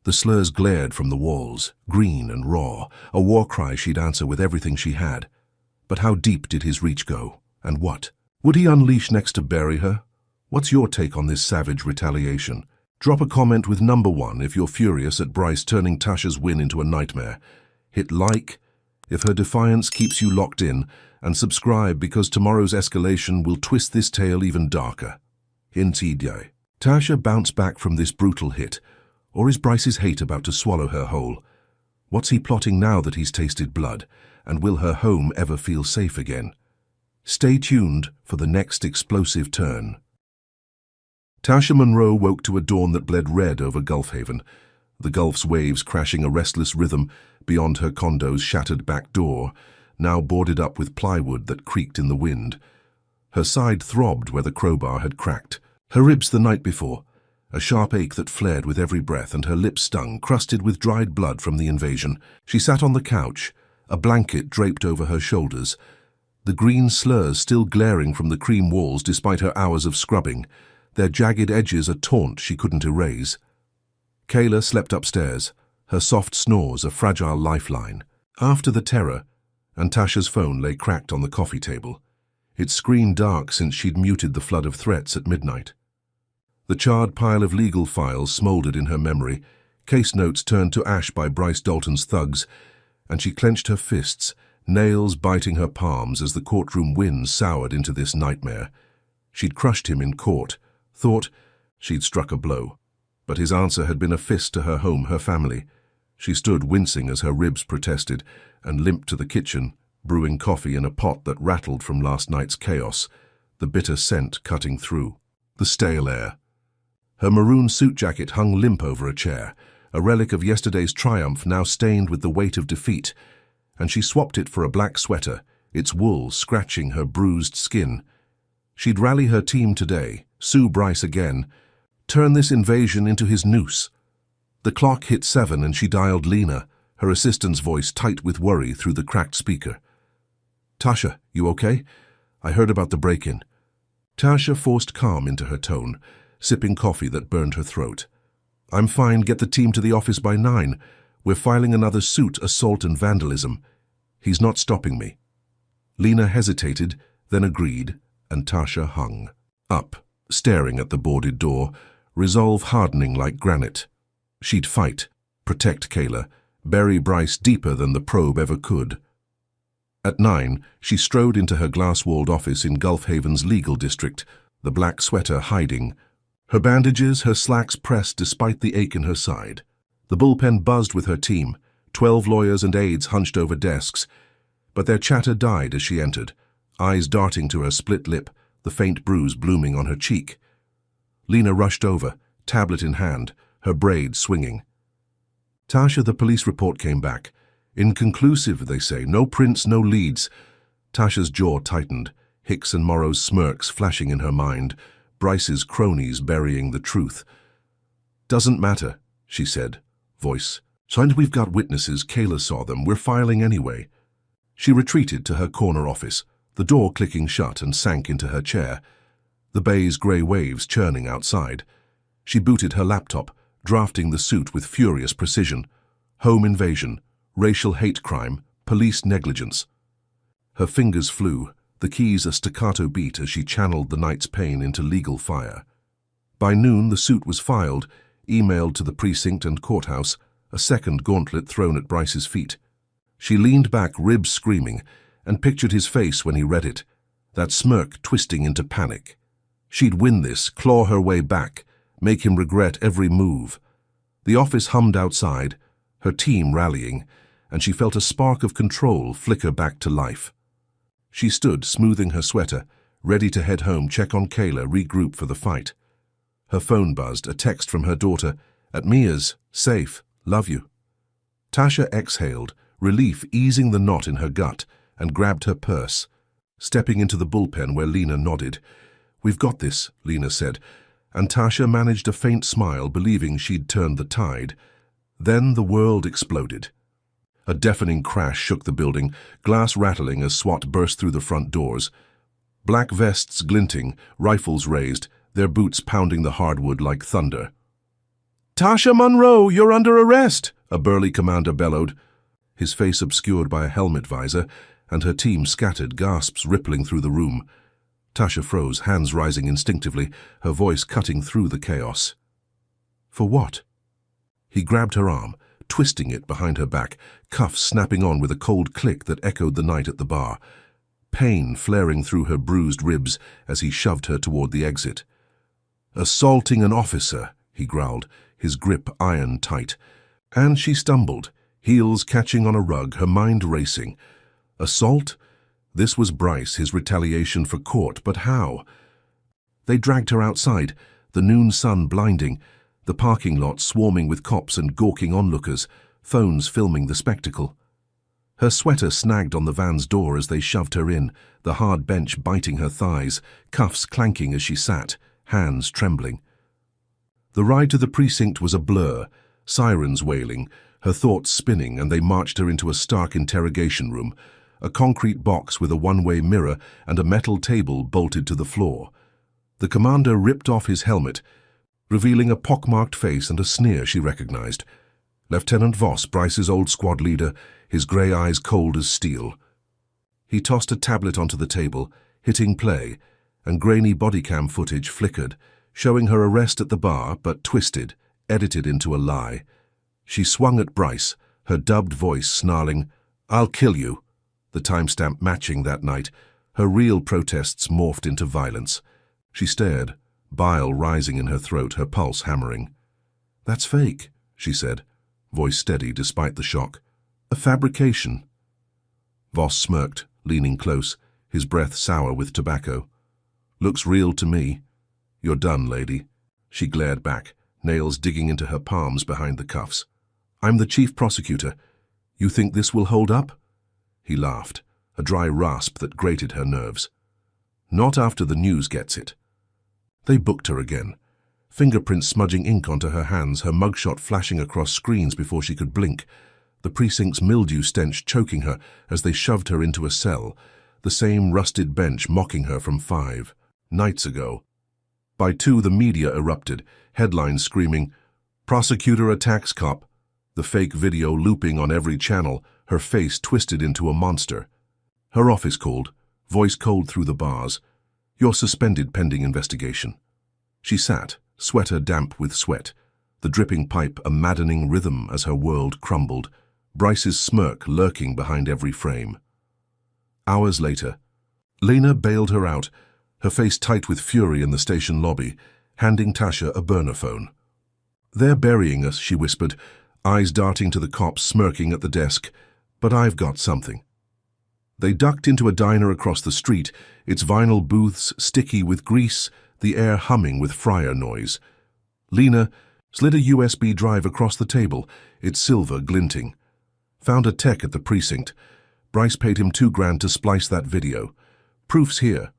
The slurs glared from the walls, green and raw, a war cry she'd answer with everything she had. But how deep did his reach go? And what? Would he unleash next to bury her? What's your take on this savage retaliation? Drop a comment with number 1 if you're furious at Bryce turning Tasha's win into a nightmare. Hit like if her defiance keeps you locked in, and subscribe because tomorrow's escalation will twist this tale even darker. Indeed. Tasha bounced back from this brutal hit, or is Bryce's hate about to swallow her whole? What's he plotting now that he's tasted blood, and will her home ever feel safe again? Stay tuned for the next explosive turn. Tasha Monroe woke to a dawn that bled red over Gulfhaven, the Gulf's waves crashing a restless rhythm beyond her condo's shattered back door, now boarded up with plywood that creaked in the wind. Her side throbbed where the crowbar had cracked. Her ribs the night before, a sharp ache that flared with every breath, and her lips stung, crusted with dried blood from the invasion. She sat on the couch, a blanket draped over her shoulders, the green slurs still glaring from the cream walls despite her hours of scrubbing, their jagged edges a taunt she couldn't erase. Kayla slept upstairs, her soft snores a fragile lifeline. After the terror, and Tasha's phone lay cracked on the coffee table, its screen dark since she'd muted the flood of threats at midnight. The charred pile of legal files smoldered in her memory, case notes turned to ash by Bryce Dalton's thugs, and she clenched her fists, nails biting her palms as the courtroom wind soured into this nightmare. She'd crushed him in court, thought she'd struck a blow, but his answer had been a fist to her home, her family. She stood wincing as her ribs protested, and limped to the kitchen, brewing coffee in a pot that rattled from last night's chaos, the bitter scent cutting through. The stale air. Her maroon suit jacket hung limp over a chair, a relic of yesterday's triumph now stained with the weight of defeat, and she swapped it for a black sweater, its wool scratching her bruised skin. She'd rally her team today, sue Bryce again, turn this invasion into his noose. The clock hit 7 and she dialed Lena, her assistant's voice tight with worry through the cracked speaker. "Tasha, you okay? I heard about the break-in." Tasha forced calm into her tone, sipping coffee that burned her throat. "I'm fine, get the team to the office by 9. We're filing another suit, assault and vandalism. He's not stopping me." Lena hesitated, then agreed, and Tasha hung. Up, staring at the boarded door, resolve hardening like granite. She'd fight, protect Kayla, bury Bryce deeper than the probe ever could. At 9, she strode into her glass-walled office in Gulfhaven's legal district, the black sweater hiding, her bandages, her slacks pressed despite the ache in her side. The bullpen buzzed with her team, 12 lawyers and aides hunched over desks, but their chatter died as she entered, eyes darting to her split lip, the faint bruise blooming on her cheek. Lena rushed over, tablet in hand, her braids swinging. "Tasha, the police report came back. Inconclusive, they say. No prints, no leads." Tasha's jaw tightened, Hicks and Morrow's smirks flashing in her mind, Bryce's cronies burying the truth. "Doesn't matter," she said, voice. "Since we've got witnesses, Kayla saw them, we're filing anyway." She retreated to her corner office, the door clicking shut, and sank into her chair, the bay's grey waves churning outside. She booted her laptop, drafting the suit with furious precision. Home invasion, racial hate crime, police negligence. Her fingers flew, the keys a staccato beat as she channeled the night's pain into legal fire. By noon the suit was filed, emailed to the precinct and courthouse, a second gauntlet thrown at Bryce's feet. She leaned back, ribs screaming, and pictured his face when he read it, that smirk twisting into panic. She'd win this, claw her way back, make him regret every move. The office hummed outside, her team rallying, and she felt a spark of control flicker back to life. She stood, smoothing her sweater, ready to head home, check on Kayla, regroup for the fight. Her phone buzzed, a text from her daughter. "At Mia's, safe, love you." Tasha exhaled, relief easing the knot in her gut, and grabbed her purse. Stepping into the bullpen where Lena nodded. "We've got this," Lena said, and Tasha managed a faint smile, believing she'd turned the tide. Then the world exploded. A deafening crash shook the building, glass rattling as SWAT burst through the front doors. Black vests glinting, rifles raised, their boots pounding the hardwood like thunder. "Tasha Monroe, you're under arrest!" a burly commander bellowed, his face obscured by a helmet visor, and her team scattered, gasps rippling through the room. Tasha froze, hands rising instinctively, her voice cutting through the chaos. "For what?" He grabbed her arm, twisting it behind her back, cuffs snapping on with a cold click that echoed the night at the bar. Pain flaring through her bruised ribs as he shoved her toward the exit. "Assaulting an officer," he growled, his grip iron tight. And she stumbled, heels catching on a rug, her mind racing. Assault? This was Bryce, his retaliation for court, but how? They dragged her outside, the noon sun blinding, the parking lot swarming with cops and gawking onlookers, phones filming the spectacle. Her sweater snagged on the van's door as they shoved her in, the hard bench biting her thighs, cuffs clanking as she sat, hands trembling. The ride to the precinct was a blur, sirens wailing, her thoughts spinning, and they marched her into a stark interrogation room, a concrete box with a one-way mirror and a metal table bolted to the floor. The commander ripped off his helmet, revealing a pockmarked face and a sneer she recognized. Lieutenant Voss, Bryce's old squad leader, his grey eyes cold as steel. He tossed a tablet onto the table, hitting play, and grainy bodycam footage flickered, showing her arrest at the bar, but twisted, edited into a lie. She swung at Bryce, her dubbed voice snarling, "I'll kill you," the timestamp matching that night. Her real protests morphed into violence. She stared, bile rising in her throat, her pulse hammering. "That's fake," she said, voice steady despite the shock. "A fabrication." Voss smirked, leaning close, his breath sour with tobacco. "Looks real to me." "You're done, lady." She glared back, nails digging into her palms behind the cuffs. "I'm the chief prosecutor. You think this will hold up?" He laughed, a dry rasp that grated her nerves. "Not after the news gets it." They booked her again, fingerprints smudging ink onto her hands, her mugshot flashing across screens before she could blink, the precinct's mildew stench choking her as they shoved her into a cell, the same rusted bench mocking her from 5 nights ago. By 2, the media erupted, headlines screaming, "Prosecutor attacks cop," the fake video looping on every channel, her face twisted into a monster. Her office called, voice cold through the bars. "You're suspended pending investigation." She sat, sweater damp with sweat, the dripping pipe a maddening rhythm as her world crumbled, Bryce's smirk lurking behind every frame. Hours later, Lena bailed her out, her face tight with fury in the station lobby, handing Tasha a burner phone. "They're burying us," she whispered, eyes darting to the cops smirking at the desk, "but I've got something." They ducked into a diner across the street, its vinyl booths sticky with grease, the air humming with fryer noise. Lena slid a USB drive across the table, its silver glinting. Found a tech at the precinct. Bryce paid him $2,000 to splice that video. "Proof's here,"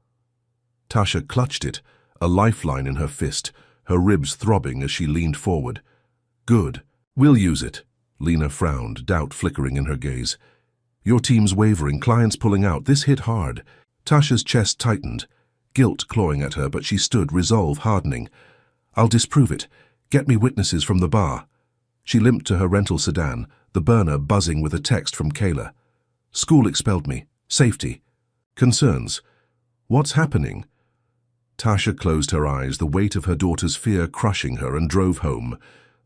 Tasha clutched it, a lifeline in her fist, her ribs throbbing as she leaned forward. Good. We'll use it. Lena frowned, doubt flickering in her gaze. Your team's wavering, clients pulling out. This hit hard. Tasha's chest tightened, guilt clawing at her, but she stood, resolve hardening. I'll disprove it. Get me witnesses from the bar. She limped to her rental sedan, the burner buzzing with a text from Kayla. School expelled me. Safety. Concerns. What's happening? Tasha closed her eyes, the weight of her daughter's fear crushing her, and drove home,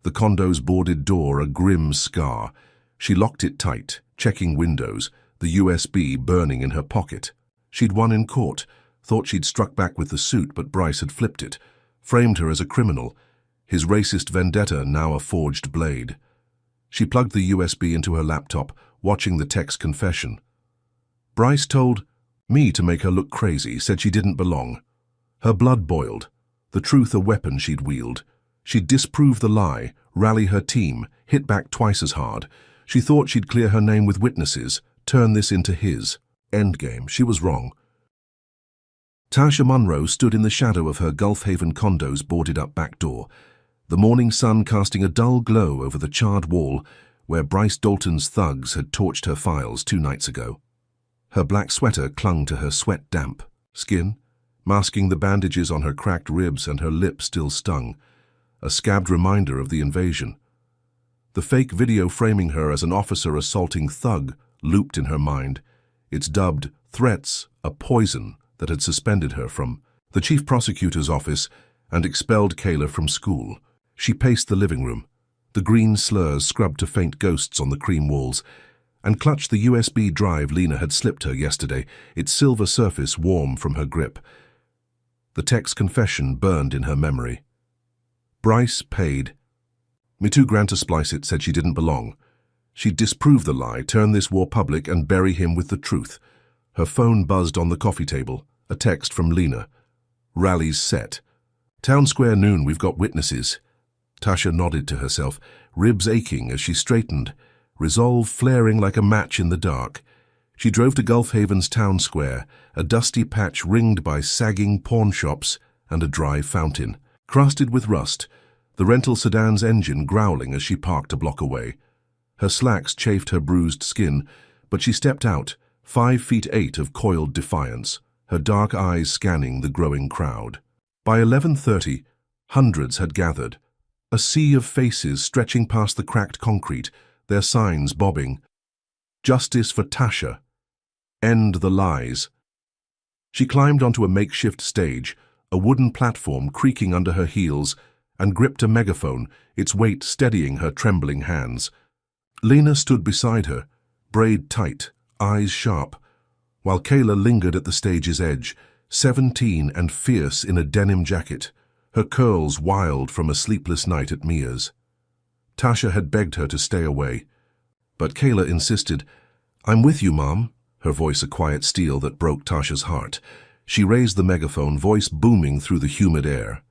the condo's boarded door a grim scar. She locked it tight, checking windows, the USB burning in her pocket. She'd won in court, thought she'd struck back with the suit, but Bryce had flipped it, framed her as a criminal, his racist vendetta now a forged blade. She plugged the USB into her laptop, watching the text confession. Bryce told me to make her look crazy, said she didn't belong. Her blood boiled, the truth a weapon she'd wield. She'd disprove the lie, rally her team, hit back twice as hard. She thought she'd clear her name with witnesses, turn this into his endgame. She was wrong. Tasha Munro stood in the shadow of her Gulf Haven condo's boarded-up back door, the morning sun casting a dull glow over the charred wall where Bryce Dalton's thugs had torched her files 2 nights ago. Her black sweater clung to her sweat-damp skin, masking the bandages on her cracked ribs, and her lip still stung, a scabbed reminder of the invasion. The fake video framing her as an officer-assaulting thug looped in her mind, its dubbed threats a poison that had suspended her from the chief prosecutor's office and expelled Kayla from school. She paced the living room, the green slurs scrubbed to faint ghosts on the cream walls, and clutched the USB drive Lena had slipped her yesterday, its silver surface warm from her grip. The text confession burned in her memory. Bryce paid me $2,000 to splice it, said she didn't belong. She'd disprove the lie, turn this war public, and bury him with the truth. Her phone buzzed on the coffee table, a text from Lena. Rallies set. Town Square noon, we've got witnesses. Tasha nodded to herself, ribs aching as she straightened, resolve flaring like a match in the dark. She drove to Gulf Haven's town square, a dusty patch ringed by sagging pawn shops and a dry fountain. Crusted with rust, the rental sedan's engine growling as she parked a block away. Her slacks chafed her bruised skin, but she stepped out, 5'8" of coiled defiance, her dark eyes scanning the growing crowd. By 11:30, hundreds had gathered, a sea of faces stretching past the cracked concrete, their signs bobbing. Justice for Tasha. End the lies. She climbed onto a makeshift stage, a wooden platform creaking under her heels, and gripped a megaphone, its weight steadying her trembling hands. Lena stood beside her, braid tight, eyes sharp, while Kayla lingered at the stage's edge, 17 and fierce in a denim jacket, her curls wild from a sleepless night at Mia's. Tasha had begged her to stay away, but Kayla insisted. I'm with you, Mom, her voice a quiet steel that broke Tasha's heart. She raised the megaphone, voice booming through the humid air.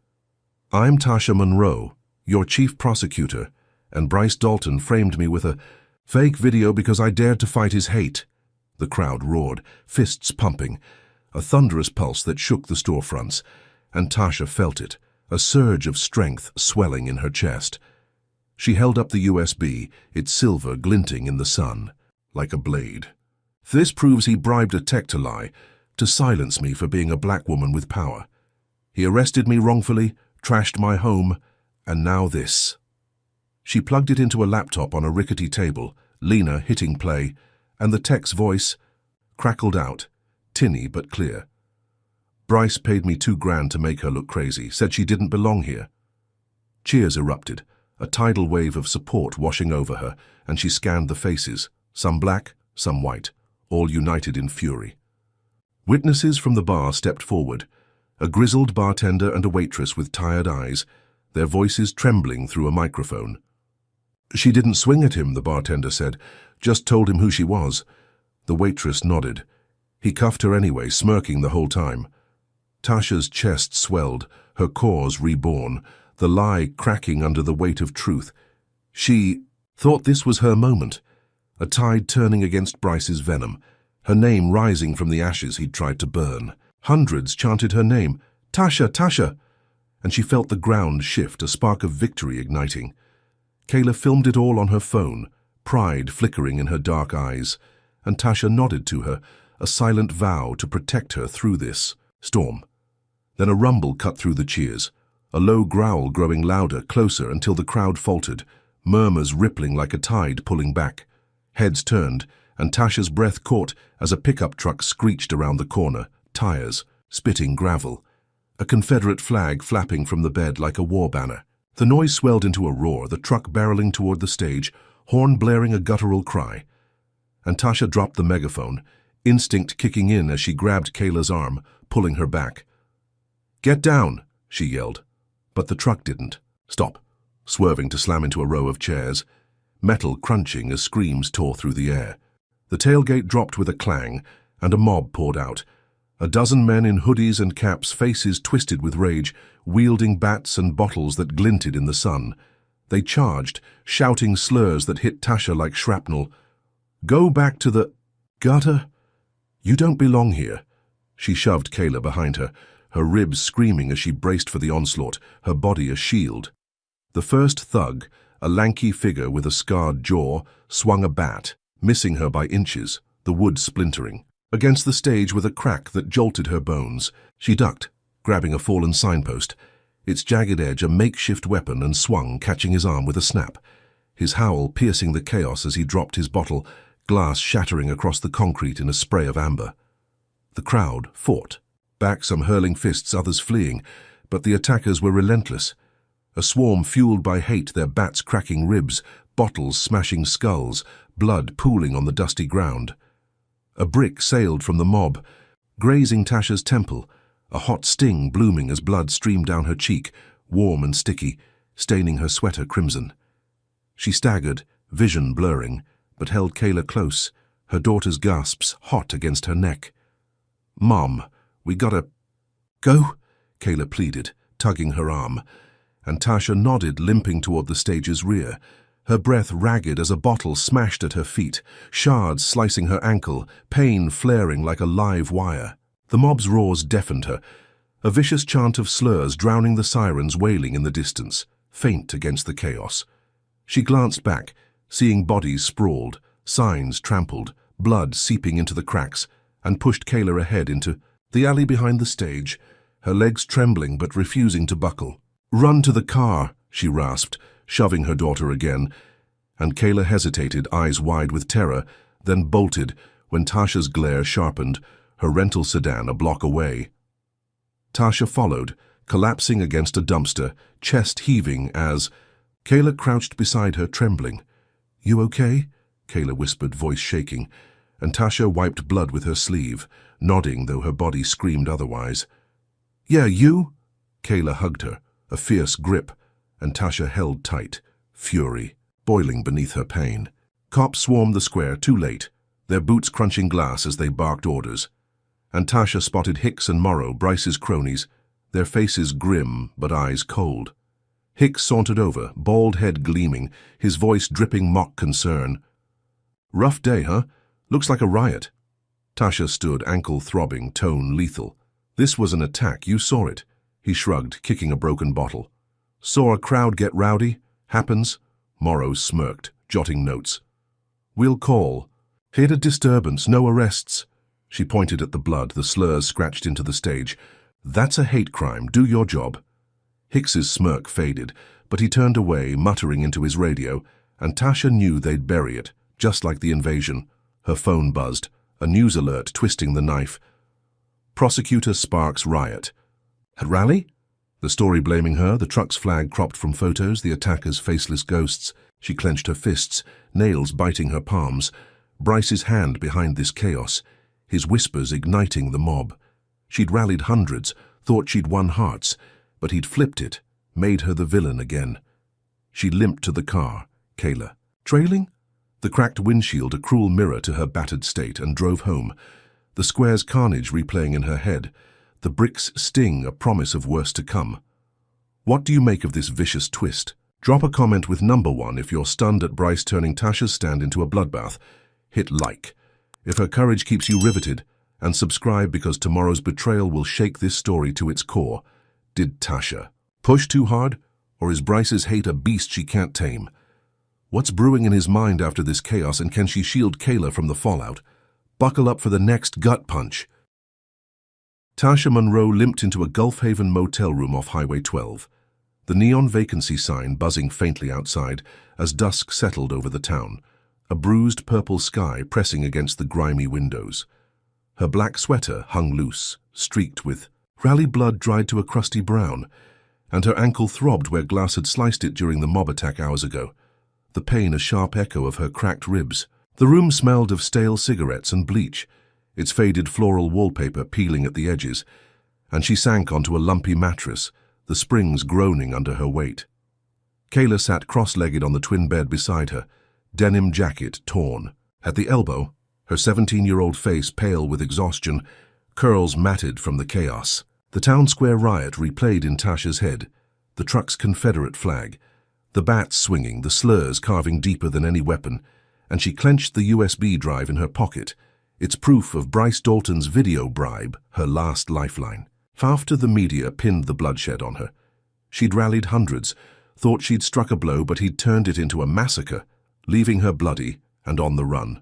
I'm Tasha Munro, your chief prosecutor, and Bryce Dalton framed me with a fake video because I dared to fight his hate. The crowd roared, fists pumping, a thunderous pulse that shook the storefronts, and Tasha felt it, a surge of strength swelling in her chest. She held up the USB, its silver glinting in the sun, like a blade. This proves he bribed a tech to lie, to silence me for being a black woman with power. He arrested me wrongfully, trashed my home, and now this. She plugged it into a laptop on a rickety table, Lena hitting play, and the tech's voice crackled out, tinny but clear. Bryce paid me $2,000 to make her look crazy, said she didn't belong here. Cheers erupted, a tidal wave of support washing over her, and she scanned the faces, some black, some white, all united in fury. Witnesses from the bar stepped forward, a grizzled bartender and a waitress with tired eyes, their voices trembling through a microphone. She didn't swing at him, the bartender said, just told him who she was. The waitress nodded. He cuffed her anyway, smirking the whole time. Tasha's chest swelled, her cores reborn, the lie cracking under the weight of truth. She thought this was her moment, a tide turning against Bryce's venom, her name rising from the ashes he'd tried to burn. Hundreds chanted her name, "Tasha, Tasha!" and she felt the ground shift, a spark of victory igniting. Kayla filmed it all on her phone, pride flickering in her dark eyes, and Tasha nodded to her, a silent vow to protect her through this storm. Then a rumble cut through the cheers, a low growl growing louder, closer, until the crowd faltered, murmurs rippling like a tide pulling back. Heads turned, and Tasha's breath caught as a pickup truck screeched around the corner, tires, spitting gravel. A Confederate flag flapping from the bed like a war banner. The noise swelled into a roar, the truck barreling toward the stage, horn blaring a guttural cry. And Tasha dropped the megaphone, instinct kicking in as she grabbed Kayla's arm, pulling her back. "Get down!" she yelled. But the truck didn't. Stop, swerving to slam into a row of chairs, metal crunching as screams tore through the air. The tailgate dropped with a clang, and a mob poured out. A dozen men in hoodies and caps, faces twisted with rage, wielding bats and bottles that glinted in the sun. They charged, shouting slurs that hit Tasha like shrapnel. "Go back to the gutter. You don't belong here." She shoved Kayla behind her, her ribs screaming as she braced for the onslaught, her body a shield. The first thug, a lanky figure with a scarred jaw, swung a bat, missing her by inches, the wood splintering. Against the stage with a crack that jolted her bones, she ducked, grabbing a fallen signpost, its jagged edge a makeshift weapon, and swung, catching his arm with a snap. His howl piercing the chaos as he dropped his bottle, glass shattering across the concrete in a spray of amber. The crowd fought, back some hurling fists, others fleeing, but the attackers were relentless. A swarm fueled by hate, their bats cracking ribs, bottles smashing skulls, blood pooling on the dusty ground. A brick sailed from the mob, grazing Tasha's temple, a hot sting blooming as blood streamed down her cheek, warm and sticky, staining her sweater crimson. She staggered, vision blurring, but held Kayla close, her daughter's gasps hot against her neck. "Mom, we gotta go," Kayla pleaded, tugging her arm, and Tasha nodded, limping toward the stage's rear, her breath ragged as a bottle smashed at her feet, shards slicing her ankle, pain flaring like a live wire. The mob's roars deafened her, a vicious chant of slurs drowning the sirens wailing in the distance, faint against the chaos. She glanced back, seeing bodies sprawled, signs trampled, blood seeping into the cracks, and pushed Kayla ahead into the alley behind the stage, her legs trembling but refusing to buckle. "Run to the car," she rasped, shoving her daughter again, and Kayla hesitated, eyes wide with terror, then bolted when Tasha's glare sharpened, her rental sedan a block away. Tasha followed, collapsing against a dumpster, chest heaving as Kayla crouched beside her, trembling. "You okay?" Kayla whispered, voice shaking, and Tasha wiped blood with her sleeve, nodding though her body screamed otherwise. "Yeah, you?" Kayla hugged her, a fierce grip, and Tasha held tight, fury boiling beneath her pain. Cops swarmed the square too late, their boots crunching glass as they barked orders. And Tasha spotted Hicks and Morrow, Bryce's cronies, their faces grim but eyes cold. Hicks sauntered over, bald head gleaming, his voice dripping mock concern. "Rough day, huh? Looks like a riot." Tasha stood, ankle throbbing, tone lethal. "This was an attack, you saw it." He shrugged, kicking a broken bottle. "Saw a crowd get rowdy? Happens." Morrow smirked, jotting notes. "We'll call. Hit a disturbance, no arrests." She pointed at the blood, the slurs scratched into the stage. "That's a hate crime, do your job." Hicks's smirk faded, but he turned away, muttering into his radio, and Tasha knew they'd bury it, just like the invasion. Her phone buzzed, a news alert twisting the knife. Prosecutor Sparks riot. At rally? The story blaming her, the truck's flag cropped from photos, the attackers faceless ghosts. She clenched her fists, nails biting her palms. Bryce's hand behind this chaos, his whispers igniting the mob. She'd rallied hundreds, thought she'd won hearts, but he'd flipped it, made her the villain again. She limped to the car, Kayla. Trailing? The cracked windshield a cruel mirror to her battered state, and drove home. The square's carnage replaying in her head, the brick's sting a promise of worse to come. What do you make of this vicious twist? Drop a comment with number 1 if you're stunned at Bryce turning Tasha's stand into a bloodbath. Hit like if her courage keeps you riveted, and subscribe because tomorrow's betrayal will shake this story to its core. Did Tasha push too hard, or is Bryce's hate a beast she can't tame? What's brewing in his mind after this chaos, and can she shield Kayla from the fallout? Buckle up for the next gut punch. Tasha Monroe limped into a Gulf Haven motel room off Highway 12, the neon vacancy sign buzzing faintly outside as dusk settled over the town, a bruised purple sky pressing against the grimy windows. Her black sweater hung loose, streaked with rally blood dried to a crusty brown, and her ankle throbbed where glass had sliced it during the mob attack hours ago, the pain a sharp echo of her cracked ribs. The room smelled of stale cigarettes and bleach, its faded floral wallpaper peeling at the edges, and she sank onto a lumpy mattress, the springs groaning under her weight. Kayla sat cross-legged on the twin bed beside her, denim jacket torn. At the elbow, her 17-year-old face pale with exhaustion, curls matted from the chaos. The town square riot replayed in Tasha's head, the truck's Confederate flag, the bats swinging, the slurs carving deeper than any weapon, and she clenched the USB drive in her pocket, its proof of Bryce Dalton's video bribe, her last lifeline. After the media pinned the bloodshed on her, she'd rallied hundreds, thought she'd struck a blow, but he'd turned it into a massacre, leaving her bloody and on the run.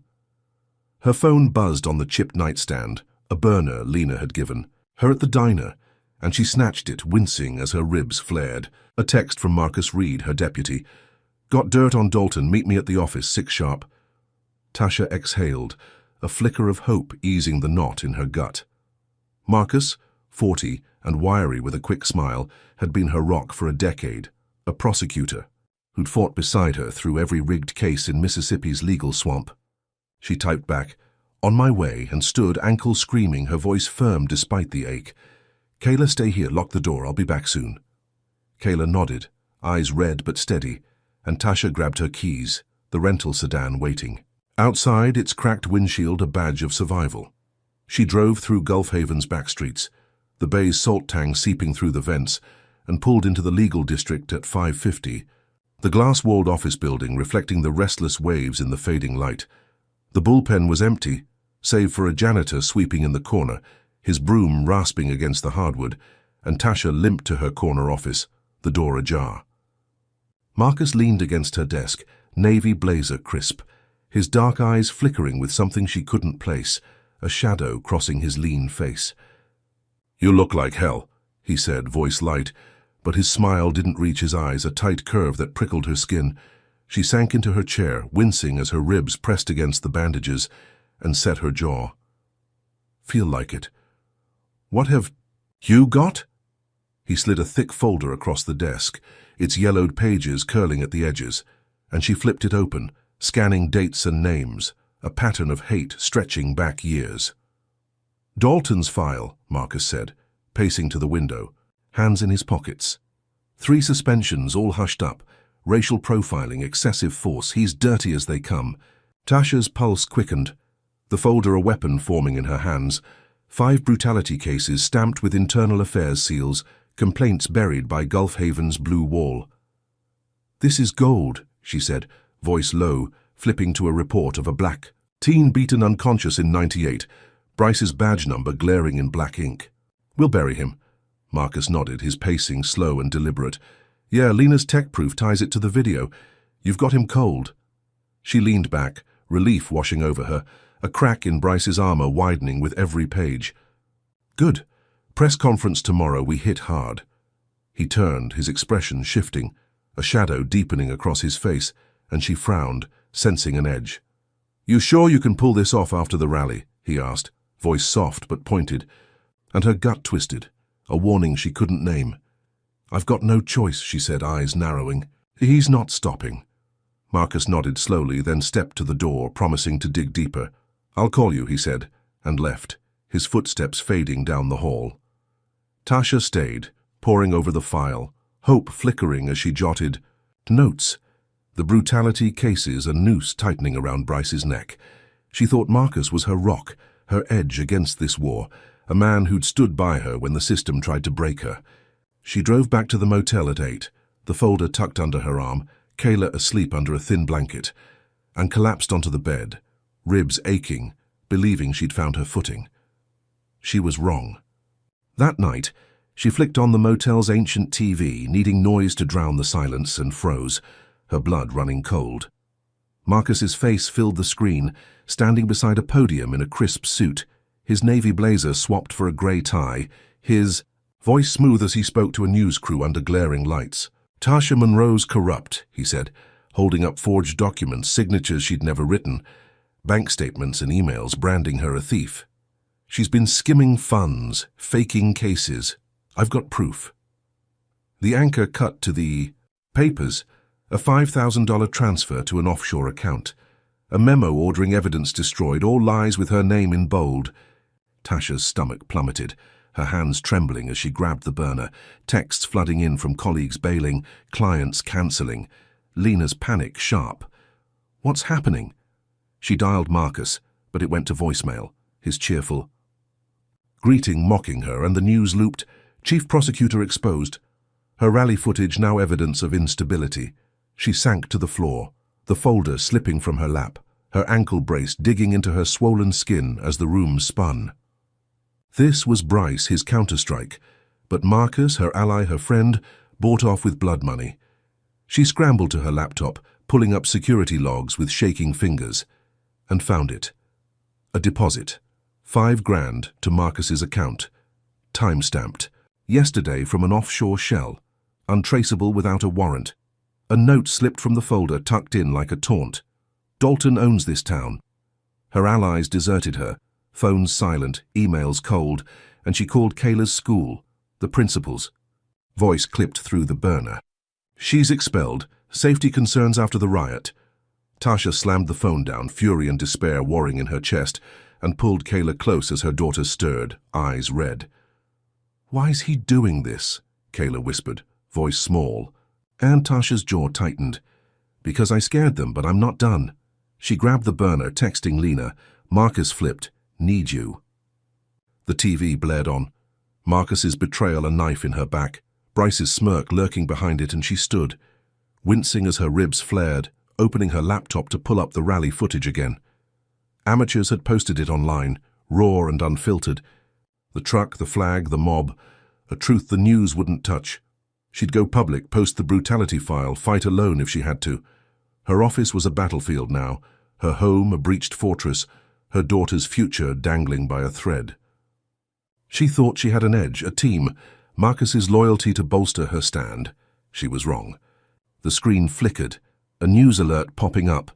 Her phone buzzed on the chipped nightstand, a burner Lena had given her at the diner, and she snatched it, wincing as her ribs flared. A text from Marcus Reed, her deputy. "Got dirt on Dalton, meet me at the office, 6 sharp." Tasha exhaled, a flicker of hope easing the knot in her gut. Marcus, 40 and wiry with a quick smile, had been her rock for a decade, a prosecutor who'd fought beside her through every rigged case in Mississippi's legal swamp. She typed back, "On my way," and stood, ankle screaming, her voice firm despite the ache. "Kayla, stay here, lock the door, I'll be back soon." Kayla nodded, eyes red but steady, and Tasha grabbed her keys, the rental sedan waiting. Outside, its cracked windshield a badge of survival. She drove through Gulf Haven's back streets, the bay's salt tang seeping through the vents, and pulled into the legal district at 5:50, the glass-walled office building reflecting the restless waves in the fading light. The bullpen was empty, save for a janitor sweeping in the corner, his broom rasping against the hardwood, and Tasha limped to her corner office, the door ajar. Marcus leaned against her desk, navy blazer crisp, his dark eyes flickering with something she couldn't place, a shadow crossing his lean face. "You look like hell," he said, voice light, but his smile didn't reach his eyes, a tight curve that prickled her skin. She sank into her chair, wincing as her ribs pressed against the bandages, and set her jaw. "Feel like it. What have you got?" He slid a thick folder across the desk, its yellowed pages curling at the edges, and she flipped it open, scanning dates and names, a pattern of hate stretching back years. "Dalton's file," Marcus said, pacing to the window, hands in his pockets. 3 suspensions, all hushed up, racial profiling, excessive force, he's dirty as they come. Tasha's pulse quickened, the folder a weapon forming in her hands, 5 brutality cases stamped with internal affairs seals, complaints buried by Gulf Haven's blue wall. "This is gold," she said, voice low, flipping to a report of a black teen beaten unconscious in 98, Bryce's badge number glaring in black ink. "We'll bury him." Marcus nodded, his pacing slow and deliberate. "Yeah, Lena's tech proof ties it to the video. You've got him cold." She leaned back, relief washing over her, a crack in Bryce's armor widening with every page. "Good. Press conference tomorrow, we hit hard." He turned, his expression shifting, a shadow deepening across his face, and she frowned, sensing an edge. "You sure you can pull this off after the rally?" he asked, voice soft but pointed, and her gut twisted, a warning she couldn't name. "I've got no choice," she said, eyes narrowing. "He's not stopping." Marcus nodded slowly, then stepped to the door, promising to dig deeper. "I'll call you," he said, and left, his footsteps fading down the hall. Tasha stayed, poring over the file, hope flickering as she jotted notes. The brutality cases, a noose tightening around Bryce's neck. She thought Marcus was her rock, her edge against this war, a man who'd stood by her when the system tried to break her. She drove back to the motel at 8, the folder tucked under her arm, Kayla asleep under a thin blanket, and collapsed onto the bed, ribs aching, believing she'd found her footing. She was wrong. That night, she flicked on the motel's ancient TV, needing noise to drown the silence, and froze, her blood running cold. Marcus's face filled the screen, standing beside a podium in a crisp suit, his navy blazer swapped for a grey tie, his voice smooth as he spoke to a news crew under glaring lights. "Tasha Monroe's corrupt," he said, holding up forged documents, signatures she'd never written, bank statements and emails branding her a thief. "She's been skimming funds, faking cases. I've got proof." The anchor cut to the papers, a $5,000 transfer to an offshore account, a memo ordering evidence destroyed, all lies with her name in bold. Tasha's stomach plummeted, her hands trembling as she grabbed the burner, texts flooding in from colleagues bailing, clients cancelling. Lena's panic sharp. "What's happening?" She dialed Marcus, but it went to voicemail, his cheerful greeting mocking her, and the news looped, "Chief Prosecutor exposed." Her rally footage now evidence of instability. She sank to the floor, the folder slipping from her lap, her ankle brace digging into her swollen skin as the room spun. This was Bryce, his counterstrike, but Marcus, her ally, her friend, bought off with blood money. She scrambled to her laptop, pulling up security logs with shaking fingers, and found it. A deposit, $5,000 to Marcus's account, time-stamped, yesterday from an offshore shell, untraceable without a warrant. A note slipped from the folder, tucked in like a taunt. "Dalton owns this town." Her allies deserted her, phones silent, emails cold, and she called Kayla's school, the principal's. Voice clipped through the burner. "She's expelled. Safety concerns after the riot." Tasha slammed the phone down, fury and despair warring in her chest, and pulled Kayla close as her daughter stirred, eyes red. "Why's he doing this?" Kayla whispered, voice small, and Tasha's jaw tightened. "Because I scared them, but I'm not done." She grabbed the burner, texting Lena. Marcus flipped. "Need you." The TV blared on. Marcus's betrayal, a knife in her back, Bryce's smirk lurking behind it, and she stood, wincing as her ribs flared, opening her laptop to pull up the rally footage again. Amateurs had posted it online, raw and unfiltered. The truck, the flag, the mob, a truth the news wouldn't touch. She'd go public, post the brutality file, fight alone if she had to. Her office was a battlefield now, her home a breached fortress, her daughter's future dangling by a thread. She thought she had an edge, a team, Marcus's loyalty to bolster her stand. She was wrong. The screen flickered, a news alert popping up.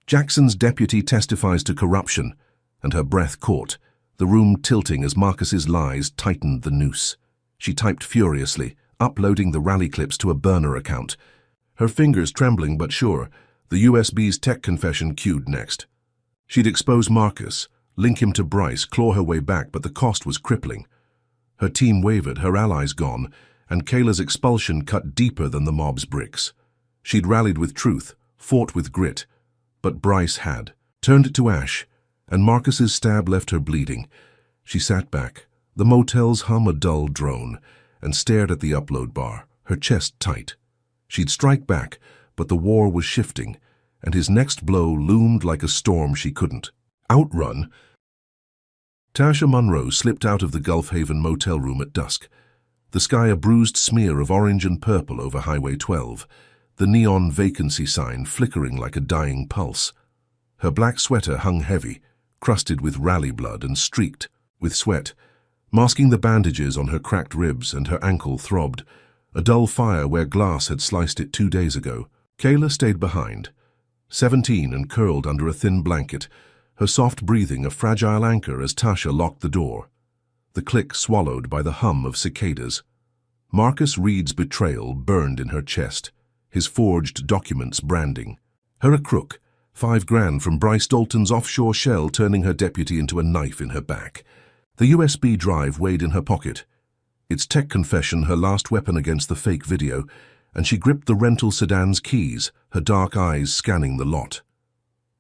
"Jackson's deputy testifies to corruption," and her breath caught, the room tilting as Marcus's lies tightened the noose. She typed furiously, uploading the rally clips to a burner account. Her fingers trembling but sure, the USB's tech confession queued next. She'd expose Marcus, link him to Bryce, claw her way back, but the cost was crippling. Her team wavered, her allies gone, and Kayla's expulsion cut deeper than the mob's bricks. She'd rallied with truth, fought with grit, but Bryce had turned it to ash, and Marcus's stab left her bleeding. She sat back, the motel's hum a dull drone, and stared at the upload bar, her chest tight. She'd strike back, but the war was shifting, and his next blow loomed like a storm she couldn't outrun. Tasha Monroe slipped out of the Gulf Haven motel room at dusk, the sky a bruised smear of orange and purple over Highway 12, the neon vacancy sign flickering like a dying pulse. Her black sweater hung heavy, crusted with rally blood and streaked with sweat, masking the bandages on her cracked ribs, and her ankle throbbed, a dull fire where glass had sliced it 2 days ago. Kayla stayed behind, 17 and curled under a thin blanket, her soft breathing a fragile anchor as Tasha locked the door. The click swallowed by the hum of cicadas. Marcus Reed's betrayal burned in her chest, his forged documents branding. Her a crook, $5,000 from Bryce Dalton's offshore shell turning her deputy into a knife in her back. The USB drive weighed in her pocket, its tech confession her last weapon against the fake video, and she gripped the rental sedan's keys, her dark eyes scanning the lot.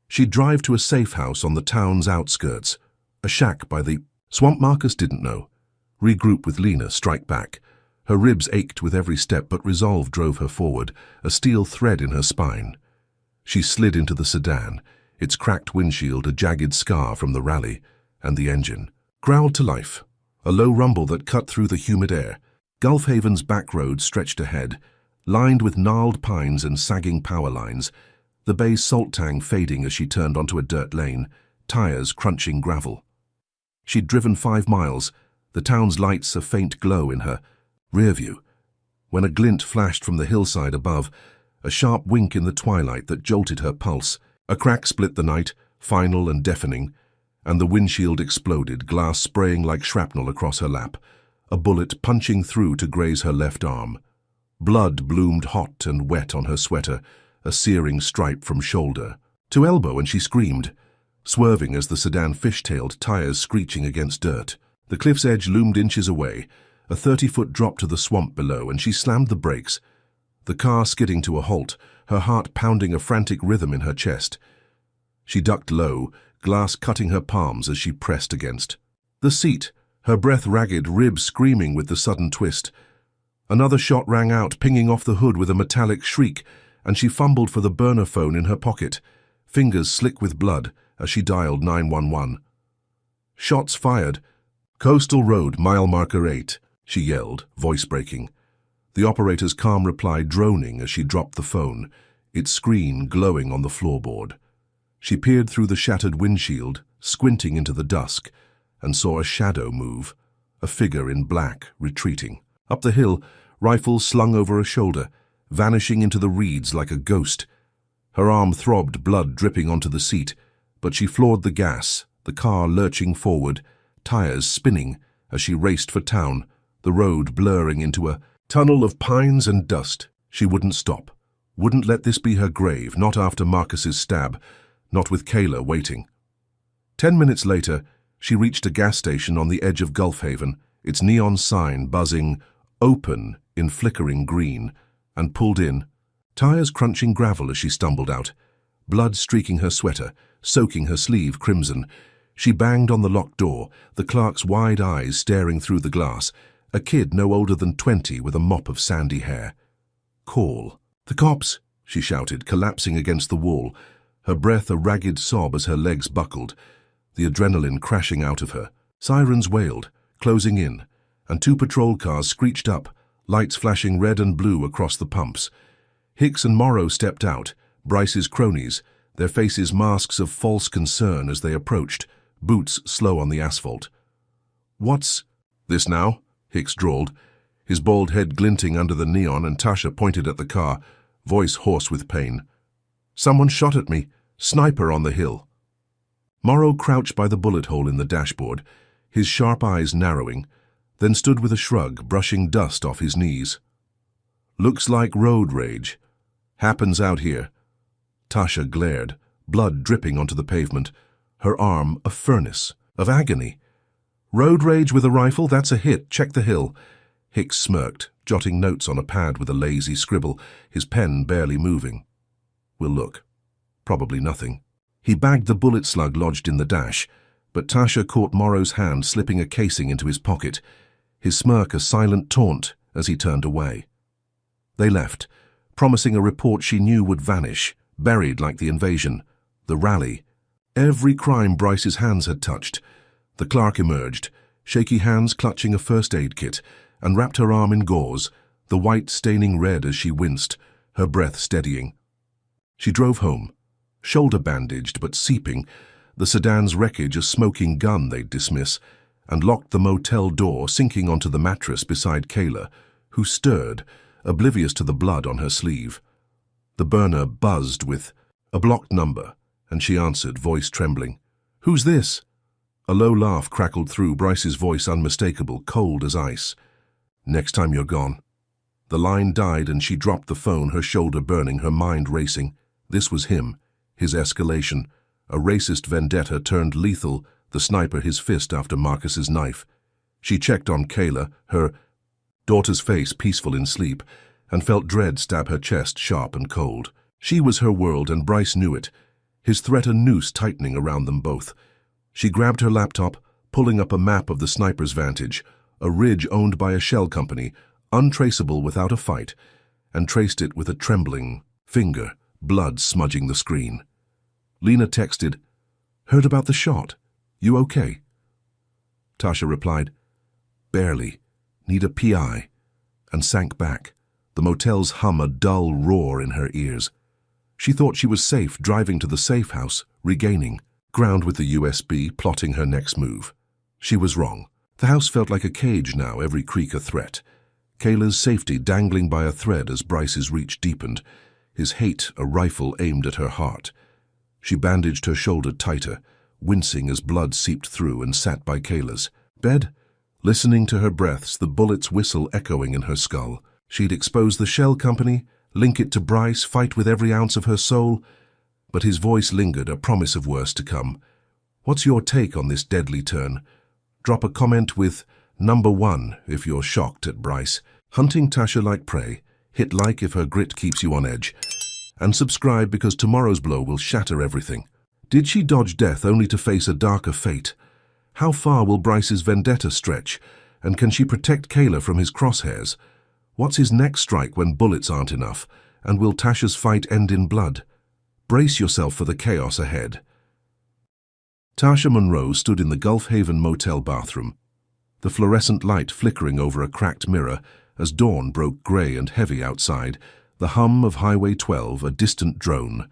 She'd drive to a safe house on the town's outskirts, a shack by the swamp. Marcus didn't know. Regroup with Lena, strike back. Her ribs ached with every step, but resolve drove her forward, a steel thread in her spine. She slid into the sedan, its cracked windshield a jagged scar from the rally, and the engine, growled to life, a low rumble that cut through the humid air. Gulf Haven's back road stretched ahead, lined with gnarled pines and sagging power lines, the bay's salt tang fading as she turned onto a dirt lane, tires crunching gravel. She'd driven 5 miles, the town's lights a faint glow in her rear view, when a glint flashed from the hillside above, a sharp wink in the twilight that jolted her pulse. A crack split the night, final and deafening, and the windshield exploded, glass spraying like shrapnel across her lap, a bullet punching through to graze her left arm. Blood bloomed hot and wet on her sweater, a searing stripe from shoulder to elbow, and she screamed, swerving as the sedan fishtailed, tires screeching against dirt. The cliff's edge loomed inches away, a 30-foot drop to the swamp below, and she slammed the brakes, the car skidding to a halt, her heart pounding a frantic rhythm in her chest. She ducked low, glass cutting her palms as she pressed against the seat, her breath ragged, ribs screaming with the sudden twist. Another shot rang out, pinging off the hood with a metallic shriek, and she fumbled for the burner phone in her pocket, fingers slick with blood as she dialed 911. Shots fired. "Coastal Road, mile marker 8, she yelled, voice breaking. The operator's calm reply droning as she dropped the phone, its screen glowing on the floorboard. She peered through the shattered windshield, squinting into the dusk, and saw a shadow move, a figure in black, retreating. Up the hill, rifle slung over her shoulder, vanishing into the reeds like a ghost. Her arm throbbed, blood dripping onto the seat, but she floored the gas, the car lurching forward, tires spinning as she raced for town, the road blurring into a tunnel of pines and dust. She wouldn't stop, wouldn't let this be her grave, not after Marcus's stab, not with Kayla waiting. 10 minutes later, she reached a gas station on the edge of Gulf Haven, its neon sign buzzing "Open" in flickering green, and pulled in, tires crunching gravel as she stumbled out, blood streaking her sweater, soaking her sleeve crimson. She banged on the locked door, the clerk's wide eyes staring through the glass, a kid no older than 20 with a mop of sandy hair. "Call." "The cops," she shouted, collapsing against the wall, her breath a ragged sob as her legs buckled, the adrenaline crashing out of her. Sirens wailed, closing in, and 2 patrol cars screeched up, lights flashing red and blue across the pumps. Hicks and Morrow stepped out, Bryce's cronies, their faces masks of false concern as they approached, boots slow on the asphalt. "What's this now?" Hicks drawled, his bald head glinting under the neon, and Tasha pointed at the car, voice hoarse with pain. "Someone shot at me. Sniper on the hill." Morrow crouched by the bullet hole in the dashboard, his sharp eyes narrowing, then stood with a shrug, brushing dust off his knees. "Looks like road rage. Happens out here." Tasha glared, blood dripping onto the pavement, her arm a furnace of agony. "Road rage with a rifle? That's a hit. Check the hill." Hicks smirked, jotting notes on a pad with a lazy scribble, his pen barely moving. "We'll look. Probably nothing." He bagged the bullet slug lodged in the dash, but Tasha caught Morrow's hand slipping a casing into his pocket, his smirk a silent taunt as he turned away. They left, promising a report she knew would vanish, buried like the invasion, the rally. Every crime Bryce's hands had touched. The clerk emerged, shaky hands clutching a first aid kit, and wrapped her arm in gauze, the white staining red as she winced, her breath steadying. She drove home, shoulder bandaged but seeping, the sedan's wreckage a smoking gun they'd dismiss, and locked the motel door, sinking onto the mattress beside Kayla, who stirred, oblivious to the blood on her sleeve. The burner buzzed with a blocked number, and she answered, voice trembling. "Who's this?" A low laugh crackled through, Bryce's voice unmistakable, cold as ice. "Next time you're gone." The line died and she dropped the phone, her shoulder burning, her mind racing. This was him, his escalation, a racist vendetta turned lethal, the sniper his fist after Marcus's knife. She checked on Kayla, her daughter's face peaceful in sleep, and felt dread stab her chest sharp and cold. She was her world, and Bryce knew it, his threat a noose tightening around them both. She grabbed her laptop, pulling up a map of the sniper's vantage, a ridge owned by a shell company, untraceable without a fight, and traced it with a trembling finger, blood smudging the screen. Lena texted, "Heard about the shot? You okay?" Tasha replied. Barely. Need a PI. And sank back, the motel's hum a dull roar in her ears. She thought she was safe, driving to the safe house, regaining ground with the USB, plotting her next move. She was wrong. The house felt like a cage now, every creak a threat. Kayla's safety dangling by a thread as Bryce's reach deepened, his hate a rifle aimed at her heart. She bandaged her shoulder tighter, wincing as blood seeped through, and sat by Kayla's bed, listening to her breaths, the bullet's whistle echoing in her skull. She'd expose the shell company, link it to Bryce, fight with every ounce of her soul. But his voice lingered, a promise of worse to come. What's your take on this deadly turn? Drop a comment with #1 if you're shocked at Bryce. Hunting Tasha like prey. Hit like if her grit keeps you on edge. And subscribe because tomorrow's blow will shatter everything. Did she dodge death only to face a darker fate? How far will Bryce's vendetta stretch? And can she protect Kayla from his crosshairs? What's his next strike when bullets aren't enough? And will Tasha's fight end in blood? Brace yourself for the chaos ahead. Tasha Monroe stood in the Gulf Haven motel bathroom, the fluorescent light flickering over a cracked mirror as dawn broke grey and heavy outside, the hum of Highway 12, a distant drone.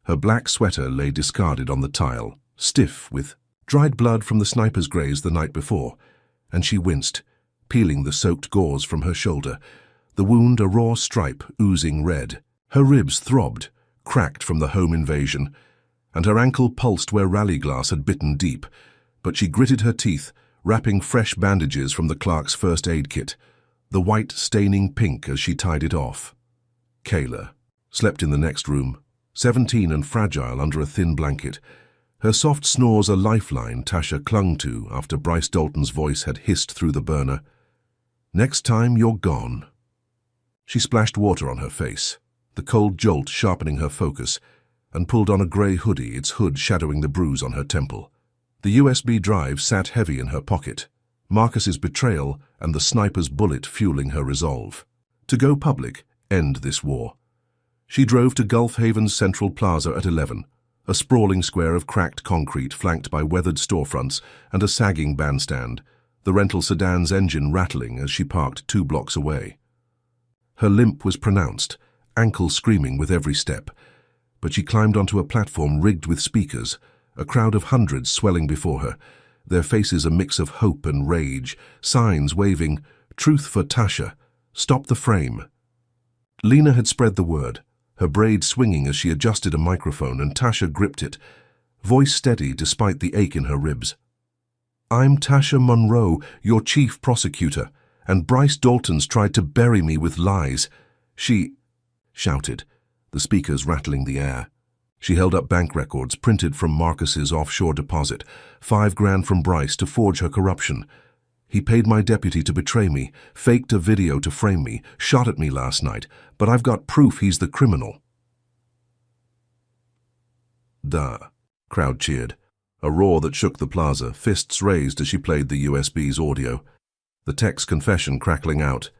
Her black sweater lay discarded on the tile, stiff with dried blood from the sniper's graze the night before, and she winced, peeling the soaked gauze from her shoulder, the wound a raw stripe oozing red. Her ribs throbbed, cracked from the home invasion, and her ankle pulsed where rally glass had bitten deep, but she gritted her teeth, wrapping fresh bandages from the clerk's first aid kit, the white staining pink as she tied it off. Kayla slept in the next room, 17 and fragile under a thin blanket, her soft snores a lifeline Tasha clung to after Bryce Dalton's voice had hissed through the burner. Next time you're gone. She splashed water on her face, the cold jolt sharpening her focus, and pulled on a grey hoodie, its hood shadowing the bruise on her temple. The USB drive sat heavy in her pocket, Marcus's betrayal and the sniper's bullet fueling her resolve. To go public, end this war. She drove to Gulf Haven's Central Plaza at 11, a sprawling square of cracked concrete flanked by weathered storefronts and a sagging bandstand, the rental sedan's engine rattling as she parked 2 blocks away. Her limp was pronounced, ankle screaming with every step, but she climbed onto a platform rigged with speakers, a crowd of hundreds swelling before her, their faces a mix of hope and rage, signs waving, "Truth for Tasha, stop the frame." Lena had spread the word, her braid swinging as she adjusted a microphone, and Tasha gripped it, voice steady despite the ache in her ribs. "I'm Tasha Monroe, your chief prosecutor, and Bryce Dalton's tried to bury me with lies. She shouted, the speakers rattling the air. She held up bank records printed from Marcus's offshore deposit, $5 grand from Bryce to forge her corruption. He paid my deputy to betray me, faked a video to frame me, shot at me last night, but I've got proof he's the criminal. Duh, crowd cheered. A roar that shook the plaza, fists raised as she played the USB's audio. The tech's confession crackling out.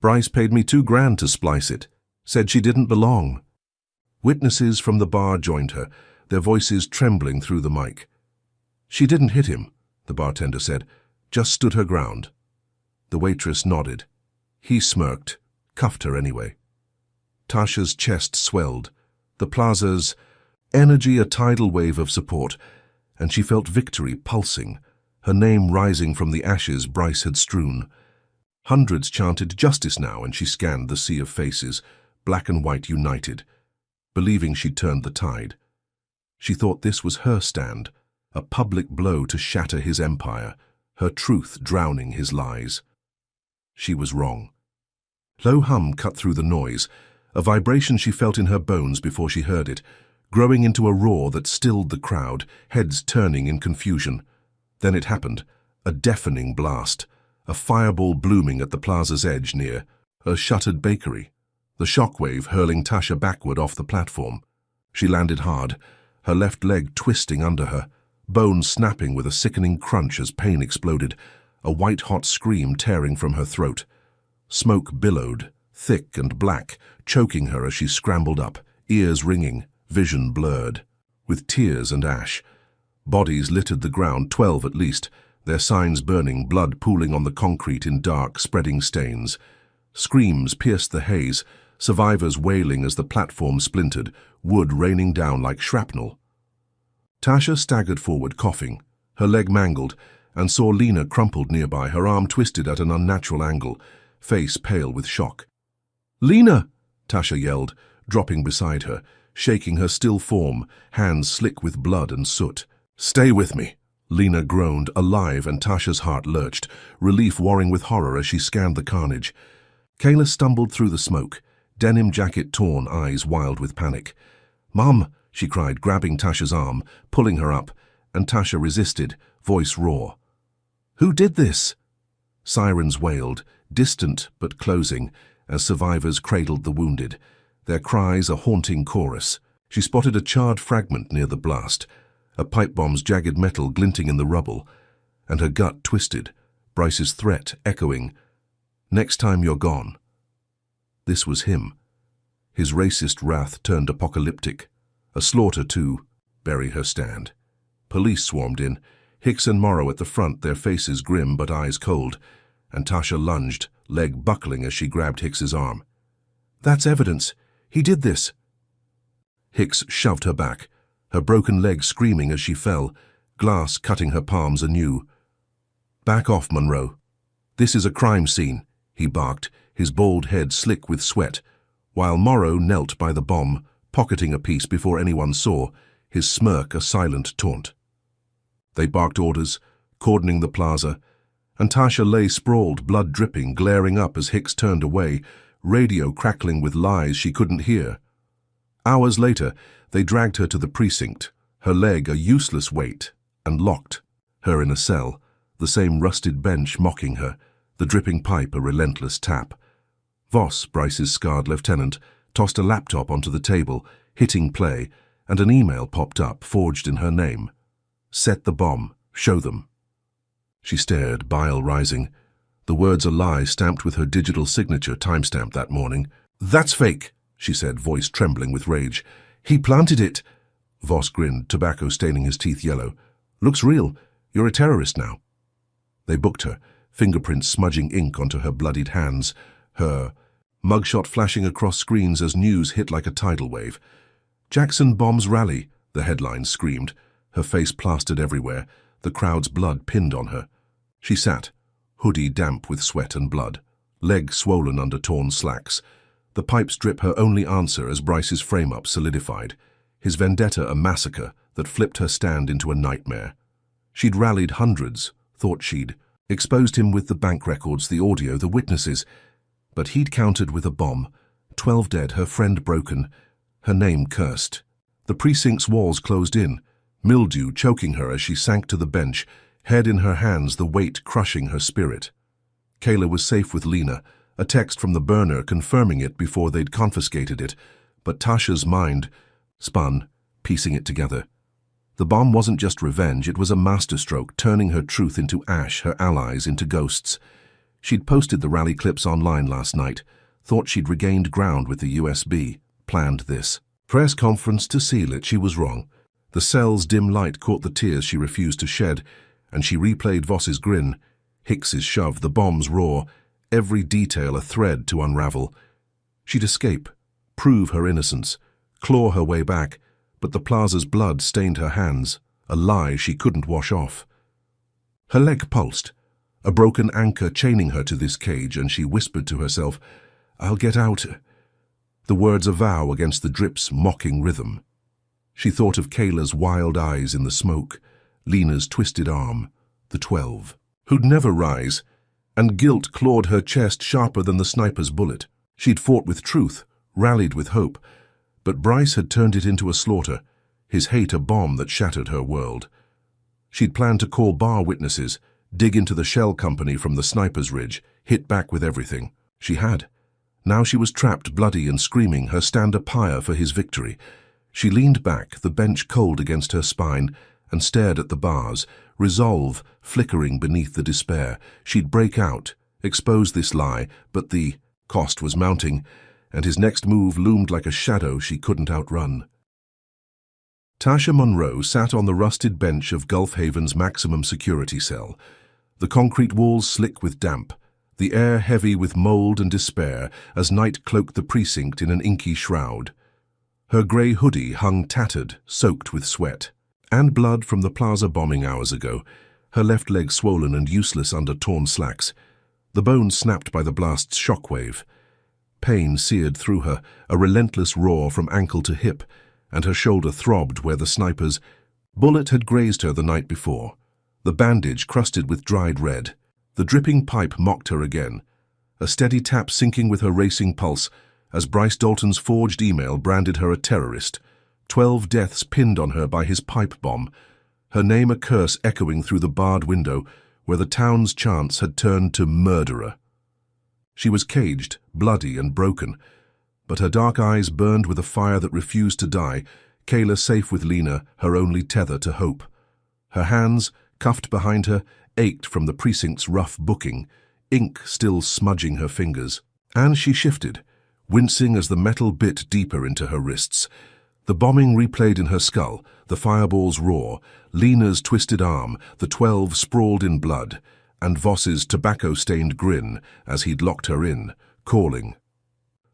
Bryce paid me $2 grand to splice it. Said she didn't belong. Witnesses from the bar joined her, their voices trembling through the mic. She didn't hit him, the bartender said, just stood her ground. The waitress nodded. He smirked, cuffed her anyway. Tasha's chest swelled, the plaza's energy a tidal wave of support, and she felt victory pulsing, her name rising from the ashes Bryce had strewn. Hundreds chanted justice now, and she scanned the sea of faces, black and white united, believing she'd turned the tide. She thought this was her stand, a public blow to shatter his empire, her truth drowning his lies. She was wrong. Low hum cut through the noise, a vibration she felt in her bones before she heard it, growing into a roar that stilled the crowd, heads turning in confusion. Then it happened, a deafening blast, a fireball blooming at the plaza's edge near a shuttered bakery, the shockwave hurling Tasha backward off the platform. She landed hard, her left leg twisting under her, bones snapping with a sickening crunch as pain exploded, a white-hot scream tearing from her throat. Smoke billowed, thick and black, choking her as she scrambled up, ears ringing, vision blurred. With tears and ash, bodies littered the ground, 12 at least, their signs burning, blood pooling on the concrete in dark, spreading stains. Screams pierced the haze, survivors wailing as the platform splintered, wood raining down like shrapnel. Tasha staggered forward, coughing, her leg mangled, and saw Lena crumpled nearby, her arm twisted at an unnatural angle, face pale with shock. "Lena!" Tasha yelled, dropping beside her, shaking her still form, hands slick with blood and soot. "Stay with me!" Lena groaned, alive, and Tasha's heart lurched, relief warring with horror as she scanned the carnage. Kayla stumbled through the smoke, denim jacket torn, eyes wild with panic. "Mom!" she cried, grabbing Tasha's arm, pulling her up, and Tasha resisted, voice raw. "Who did this?" Sirens wailed, distant but closing, as survivors cradled the wounded, their cries a haunting chorus. She spotted a charred fragment near the blast, a pipe bomb's jagged metal glinting in the rubble, and her gut twisted, Bryce's threat echoing, "Next time you're gone." This was him. His racist wrath turned apocalyptic. A slaughter to bury her stand. Police swarmed in, Hicks and Morrow at the front, their faces grim but eyes cold, and Tasha lunged, leg buckling as she grabbed Hicks's arm. "That's evidence. He did this." Hicks shoved her back, her broken leg screaming as she fell, glass cutting her palms anew. "Back off, Monroe. This is a crime scene," he barked, his bald head slick with sweat, while Morrow knelt by the bomb, pocketing a piece before anyone saw, his smirk a silent taunt. They barked orders, cordoning the plaza, and Tasha lay sprawled, blood dripping, glaring up as Hicks turned away, radio crackling with lies she couldn't hear. Hours later, they dragged her to the precinct, her leg a useless weight, and locked her in a cell, the same rusted bench mocking her, the dripping pipe a relentless tap. Voss, Bryce's scarred lieutenant, tossed a laptop onto the table, hitting play, and an email popped up, forged in her name. "Set the bomb. Show them." She stared, bile rising. The words a lie stamped with her digital signature, timestamped that morning. "That's fake," she said, voice trembling with rage. "He planted it." Voss grinned, tobacco staining his teeth yellow. "Looks real. You're a terrorist now." They booked her, fingerprints smudging ink onto her bloodied hands, her mugshot flashing across screens as news hit like a tidal wave. "Jackson bombs rally," the headlines screamed, her face plastered everywhere, the crowd's blood pinned on her. She sat, hoodie damp with sweat and blood, leg swollen under torn slacks. The pipe strip her only answer as Bryce's frame-up solidified, his vendetta a massacre that flipped her stand into a nightmare. She'd rallied hundreds, thought she'd exposed him with the bank records, the audio, the witnesses, but he'd countered with a bomb, 12 dead, her friend broken, her name cursed. The precinct's walls closed in, mildew choking her as she sank to the bench, head in her hands, the weight crushing her spirit. Kayla was safe with Lena, a text from the burner confirming it before they'd confiscated it, but Tasha's mind spun, piecing it together. The bomb wasn't just revenge, it was a masterstroke, turning her truth into ash, her allies into ghosts. She'd posted the rally clips online last night, thought she'd regained ground with the USB, planned this. Press conference to seal it, she was wrong. The cell's dim light caught the tears she refused to shed, and she replayed Voss's grin, Hicks's shove, the bomb's roar, every detail a thread to unravel. She'd escape, prove her innocence, claw her way back, but the plaza's blood stained her hands, a lie she couldn't wash off. Her leg pulsed, a broken anchor chaining her to this cage, and she whispered to herself, "I'll get out." The words a vow against the drip's mocking rhythm. She thought of Kayla's wild eyes in the smoke, Lena's twisted arm, the 12, who'd never rise, and guilt clawed her chest sharper than the sniper's bullet. She'd fought with truth, rallied with hope, but Bryce had turned it into a slaughter, his hate a bomb that shattered her world. She'd planned to call bar witnesses, dig into the shell company from the sniper's ridge, hit back with everything. She had. Now she was trapped, bloody and screaming, her stand a pyre for his victory. She leaned back, the bench cold against her spine, and stared at the bars, resolve flickering beneath the despair. She'd break out, expose this lie, but the cost was mounting, and his next move loomed like a shadow she couldn't outrun. Tasha Monroe sat on the rusted bench of Gulf Haven's maximum security cell, the concrete walls slick with damp, the air heavy with mold and despair as night cloaked the precinct in an inky shroud. Her grey hoodie hung tattered, soaked with sweat and blood from the plaza bombing hours ago, her left leg swollen and useless under torn slacks, the bone snapped by the blast's shockwave. Pain seared through her, a relentless roar from ankle to hip, and her shoulder throbbed where the sniper's bullet had grazed her the night before, the bandage crusted with dried red. The dripping pipe mocked her again, a steady tap syncing with her racing pulse as Bryce Dalton's forged email branded her a terrorist, 12 deaths pinned on her by his pipe bomb, her name a curse echoing through the barred window where the town's chants had turned to murderer. She was caged, bloody and broken, but her dark eyes burned with a fire that refused to die, Kayla safe with Lena, her only tether to hope. Her hands, cuffed behind her, ached from the precinct's rough booking, ink still smudging her fingers. And she shifted, wincing as the metal bit deeper into her wrists. The bombing replayed in her skull, the fireball's roar, Lena's twisted arm, the 12 sprawled in blood, and Voss's tobacco-stained grin as he'd locked her in, calling.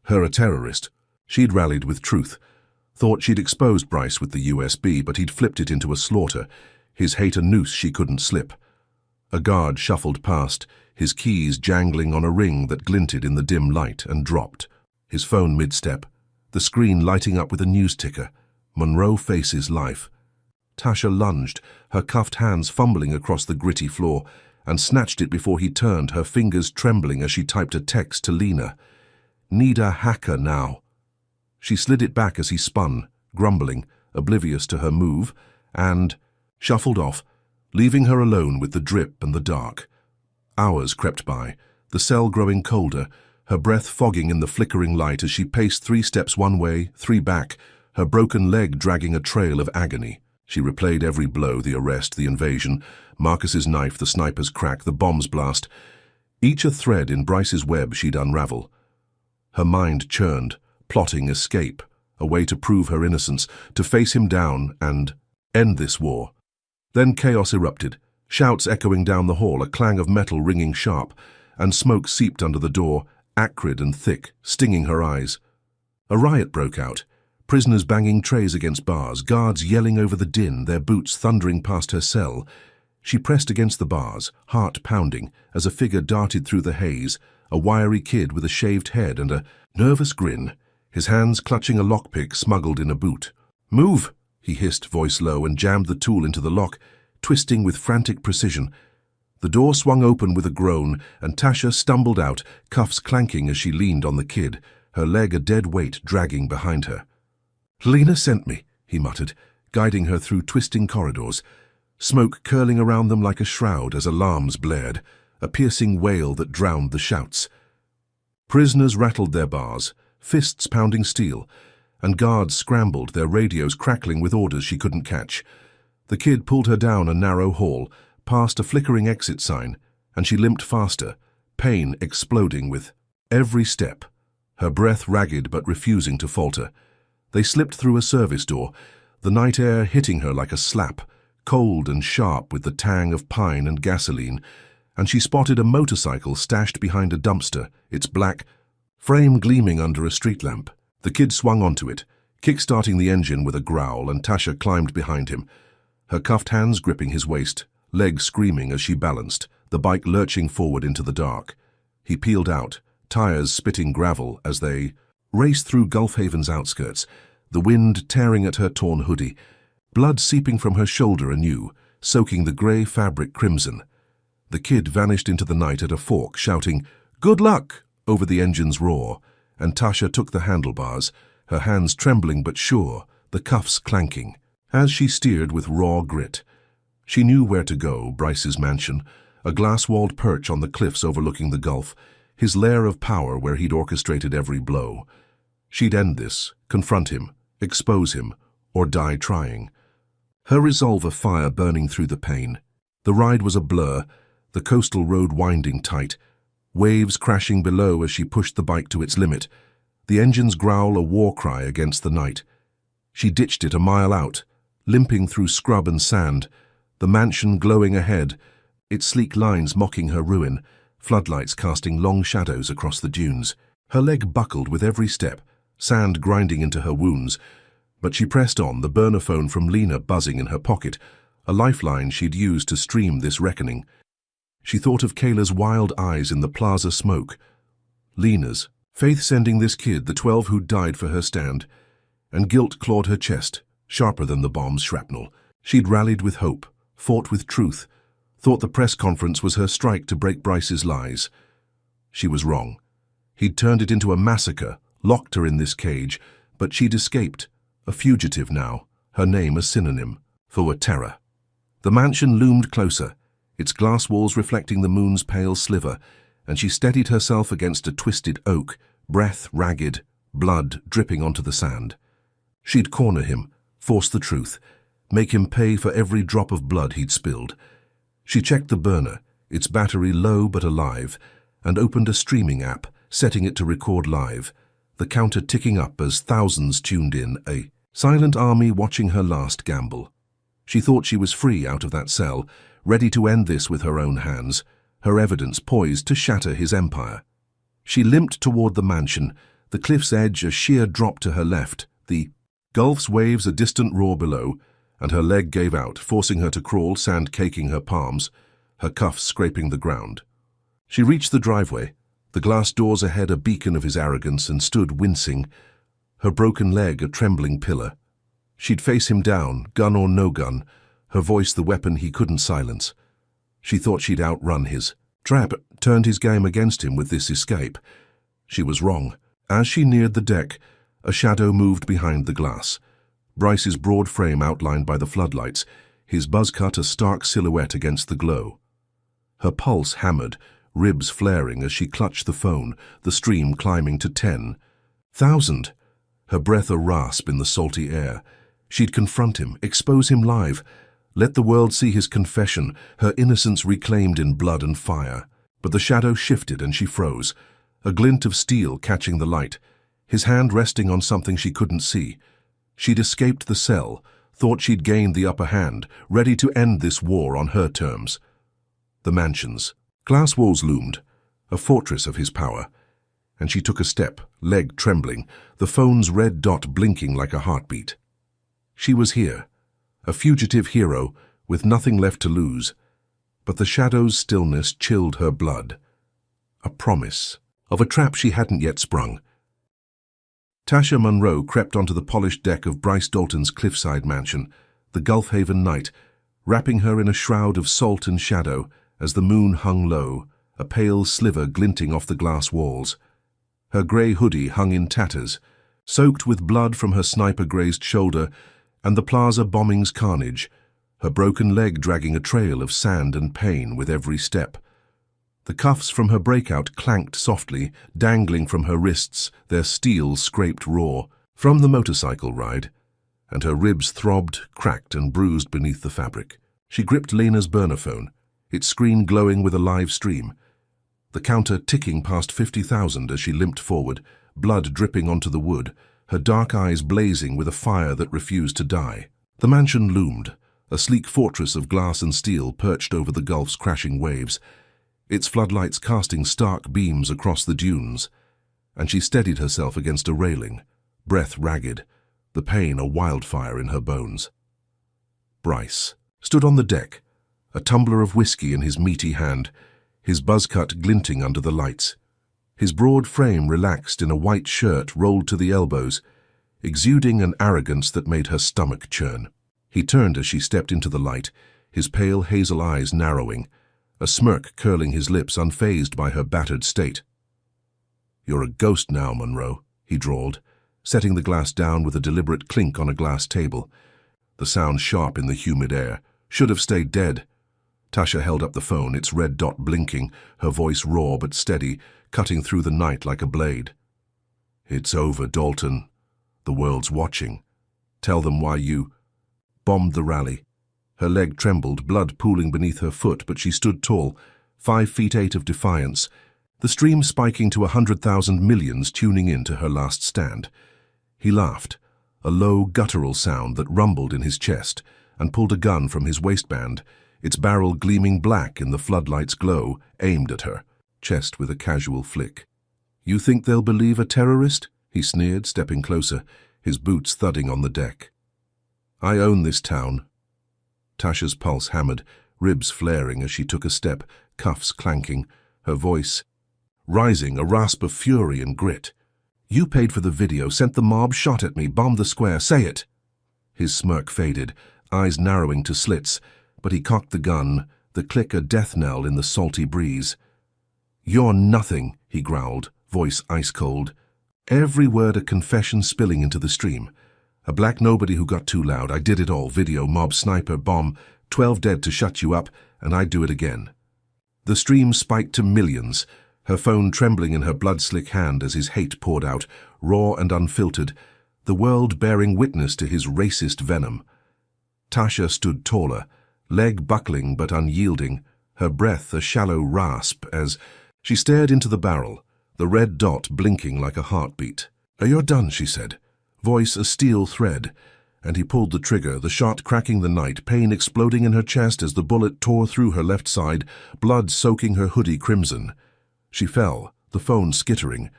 Her a terrorist. She'd rallied with truth. Thought she'd exposed Bryce with the USB, but he'd flipped it into a slaughter, his hate a noose she couldn't slip. A guard shuffled past, his keys jangling on a ring that glinted in the dim light and dropped, his phone mid-step, the screen lighting up with a news ticker. Monroe faces life. Tasha lunged, her cuffed hands fumbling across the gritty floor, and snatched it before he turned, her fingers trembling as she typed a text to Lena. Need a hacker now. She slid it back as he spun, grumbling, oblivious to her move, and shuffled off, leaving her alone with the drip and the dark. Hours crept by, the cell growing colder, her breath fogging in the flickering light as she paced 3 steps one way, 3 back, her broken leg dragging a trail of agony. She replayed every blow, the arrest, the invasion, Marcus's knife, the sniper's crack, the bomb's blast, each a thread in Bryce's web she'd unravel. Her mind churned, plotting escape, a way to prove her innocence, to face him down and end this war. Then chaos erupted, shouts echoing down the hall, a clang of metal ringing sharp, and smoke seeped under the door, acrid and thick, stinging her eyes. A riot broke out, prisoners banging trays against bars, guards yelling over the din, their boots thundering past her cell. She pressed against the bars, heart pounding, as a figure darted through the haze, a wiry kid with a shaved head and a nervous grin, his hands clutching a lockpick smuggled in a boot. "Move!" he hissed, voice low, and jammed the tool into the lock, twisting with frantic precision. The door swung open with a groan, and Tasha stumbled out, cuffs clanking as she leaned on the kid, her leg a dead weight dragging behind her. "Lena sent me," he muttered, guiding her through twisting corridors, smoke curling around them like a shroud as alarms blared, a piercing wail that drowned the shouts. Prisoners rattled their bars, fists pounding steel, and guards scrambled, their radios crackling with orders she couldn't catch. The kid pulled her down a narrow hall, past a flickering exit sign, and she limped faster, pain exploding with every step, her breath ragged but refusing to falter. They slipped through a service door, the night air hitting her like a slap, cold and sharp with the tang of pine and gasoline, and she spotted a motorcycle stashed behind a dumpster, its black frame gleaming under a street lamp. The kid swung onto it, kick-starting the engine with a growl, and Tasha climbed behind him, her cuffed hands gripping his waist, legs screaming as she balanced, the bike lurching forward into the dark. He peeled out, tires spitting gravel as they raced through Gulf Haven's outskirts, the wind tearing at her torn hoodie, blood seeping from her shoulder anew, soaking the grey fabric crimson. The kid vanished into the night at a fork, shouting, "Good luck!" over the engine's roar, and Tasha took the handlebars, her hands trembling but sure, the cuffs clanking. As she steered with raw grit, she knew where to go, Bryce's mansion, a glass-walled perch on the cliffs overlooking the Gulf, his lair of power where he'd orchestrated every blow. She'd end this, confront him, expose him, or die trying. Her resolve a fire burning through the pain. The ride was a blur, the coastal road winding tight, waves crashing below as she pushed the bike to its limit, the engine's growl a war cry against the night. She ditched it a mile out, limping through scrub and sand, the mansion glowing ahead, its sleek lines mocking her ruin, floodlights casting long shadows across the dunes. Her leg buckled with every step, sand grinding into her wounds, but she pressed on, the burner phone from Lena buzzing in her pocket, a lifeline she'd used to stream this reckoning. She thought of Kayla's wild eyes in the plaza smoke, Lena's, Faith sending this kid, the 12 who'd died for her stand, and guilt clawed her chest, sharper than the bomb's shrapnel. She'd rallied with hope, fought with truth, thought the press conference was her strike to break Bryce's lies. She was wrong. He'd turned it into a massacre, locked her in this cage, but she'd escaped, a fugitive now, her name a synonym for terror. The mansion loomed closer, its glass walls reflecting the moon's pale sliver, and she steadied herself against a twisted oak, breath ragged, blood dripping onto the sand. She'd corner him, force the truth, make him pay for every drop of blood he'd spilled. She checked the burner, its battery low but alive, and opened a streaming app, setting it to record live, the counter ticking up as thousands tuned in, a silent army watching her last gamble. She thought she was free out of that cell, ready to end this with her own hands, her evidence poised to shatter his empire. She limped toward the mansion, the cliff's edge a sheer drop to her left, the Gulf's waves a distant roar below, and her leg gave out, forcing her to crawl, sand caking her palms, her cuffs scraping the ground. She reached the driveway, the glass doors ahead a beacon of his arrogance, and stood wincing, her broken leg a trembling pillar. She'd face him down, gun or no gun, her voice the weapon he couldn't silence. She thought she'd outrun his trap, turned his game against him with this escape. She was wrong. As she neared the deck, a shadow moved behind the glass. Bryce's broad frame outlined by the floodlights, his buzz cut a stark silhouette against the glow. Her pulse hammered, ribs flaring as she clutched the phone, the stream climbing to 10,000. Her breath a rasp in the salty air. She'd confront him, expose him live, let the world see his confession, her innocence reclaimed in blood and fire. But the shadow shifted and she froze, a glint of steel catching the light, his hand resting on something she couldn't see. She'd escaped the cell, thought she'd gained the upper hand, ready to end this war on her terms. The mansion's glass walls loomed, a fortress of his power, and she took a step, leg trembling, the phone's red dot blinking like a heartbeat. She was here, a fugitive hero with nothing left to lose, but the shadow's stillness chilled her blood. A promise of a trap she hadn't yet sprung. Tasha Munro crept onto the polished deck of Bryce Dalton's cliffside mansion, the Gulf Haven night, wrapping her in a shroud of salt and shadow as the moon hung low, a pale sliver glinting off the glass walls. Her grey hoodie hung in tatters, soaked with blood from her sniper-grazed shoulder and the plaza bombing's carnage, her broken leg dragging a trail of sand and pain with every step. The cuffs from her breakout clanked softly, dangling from her wrists, their steel scraped raw from the motorcycle ride, and her ribs throbbed, cracked and bruised beneath the fabric. She gripped Lena's burner phone, its screen glowing with a live stream, the counter ticking past 50,000 as she limped forward, blood dripping onto the wood, her dark eyes blazing with a fire that refused to die. The mansion loomed, a sleek fortress of glass and steel perched over the Gulf's crashing waves, its floodlights casting stark beams across the dunes, and she steadied herself against a railing, breath ragged, the pain a wildfire in her bones. Bryce stood on the deck, a tumbler of whiskey in his meaty hand, his buzzcut glinting under the lights. His broad frame relaxed in a white shirt rolled to the elbows, exuding an arrogance that made her stomach churn. He turned as she stepped into the light, his pale hazel eyes narrowing, a smirk curling his lips unfazed by her battered state. "You're a ghost now, Munro," he drawled, setting the glass down with a deliberate clink on a glass table. The sound sharp in the humid air. "Should have stayed dead." Tasha held up the phone, its red dot blinking, her voice raw but steady, cutting through the night like a blade. "It's over, Dalton. The world's watching. Tell them why you bombed the rally." Her leg trembled, blood pooling beneath her foot, but she stood tall, 5'8" of defiance, the stream spiking to 100,000 millions tuning in to her last stand. He laughed, a low, guttural sound that rumbled in his chest, and pulled a gun from his waistband, its barrel gleaming black in the floodlight's glow, aimed at her, chest with a casual flick. "You think they'll believe a terrorist?" he sneered, stepping closer, his boots thudding on the deck. "I own this town." Tasha's pulse hammered, ribs flaring as she took a step, cuffs clanking, her voice rising, a rasp of fury and grit. "You paid for the video, sent the mob, shot at me, bombed the square. Say it!" His smirk faded, eyes narrowing to slits, but he cocked the gun, the click a death knell in the salty breeze. "You're nothing," he growled, voice ice-cold. Every word a confession spilling into the stream. "A black nobody who got too loud. I did it all. Video, mob, sniper, bomb, 12 dead to shut you up, and I'd do it again." The stream spiked to millions, her phone trembling in her blood-slick hand as his hate poured out, raw and unfiltered, the world bearing witness to his racist venom. Tasha stood taller, leg buckling but unyielding, her breath a shallow rasp as she stared into the barrel, the red dot blinking like a heartbeat. "You're done," she said, voice a steel thread, and he pulled the trigger, the shot cracking the night, pain exploding in her chest as the bullet tore through her left side, blood soaking her hoodie crimson. She fell, the phone skittering.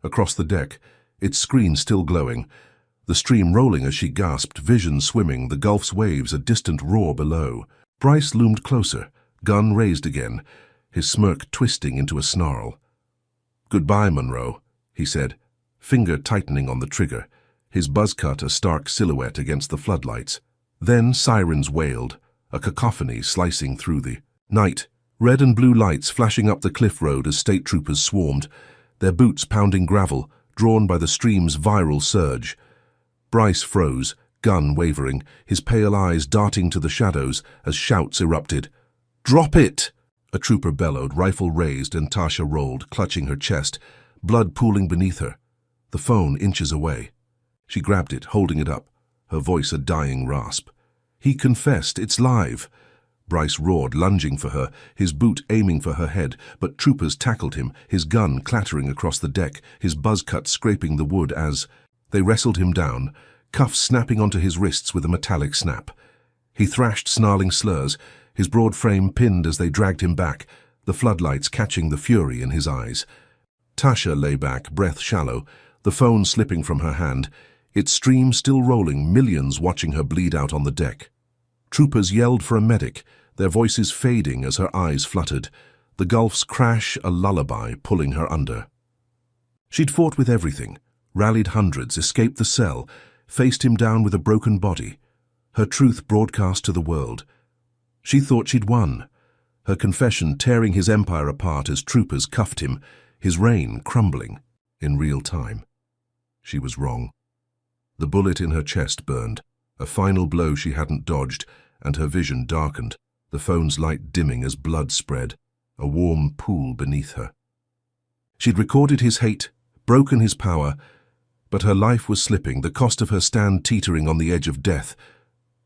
Across the deck, its screen still glowing, the stream rolling as she gasped, vision swimming, the Gulf's waves a distant roar below. Bryce loomed closer, gun raised again, his smirk twisting into a snarl. "Goodbye, Monroe," he said, finger tightening on the trigger, his buzzcut a stark silhouette against the floodlights. Then sirens wailed, a cacophony slicing through the night, red and blue lights flashing up the cliff road as state troopers swarmed, their boots pounding gravel, drawn by the stream's viral surge. Bryce froze, gun wavering, his pale eyes darting to the shadows as shouts erupted. "Drop it!" A trooper bellowed, rifle raised, and Tasha rolled, clutching her chest, blood pooling beneath her. The phone inches away. She grabbed it, holding it up, her voice a dying rasp. "He confessed, it's live!" Bryce roared, lunging for her, his boot aiming for her head, but troopers tackled him, his gun clattering across the deck, his buzzcut scraping the wood as they wrestled him down, cuffs snapping onto his wrists with a metallic snap. He thrashed snarling slurs, his broad frame pinned as they dragged him back, the floodlights catching the fury in his eyes. Tasha lay back, breath shallow, the phone slipping from her hand, its stream still rolling, millions watching her bleed out on the deck. Troopers yelled for a medic, their voices fading as her eyes fluttered, the Gulf's crash a lullaby pulling her under. She'd fought with everything, rallied hundreds, escaped the cell, faced him down with a broken body, her truth broadcast to the world. She thought she'd won, her confession tearing his empire apart as troopers cuffed him, his reign crumbling in real time. She was wrong. The bullet in her chest burned, a final blow she hadn't dodged, and her vision darkened, the phone's light dimming as blood spread, a warm pool beneath her. She'd recorded his hate, broken his power, but her life was slipping, the cost of her stand teetering on the edge of death.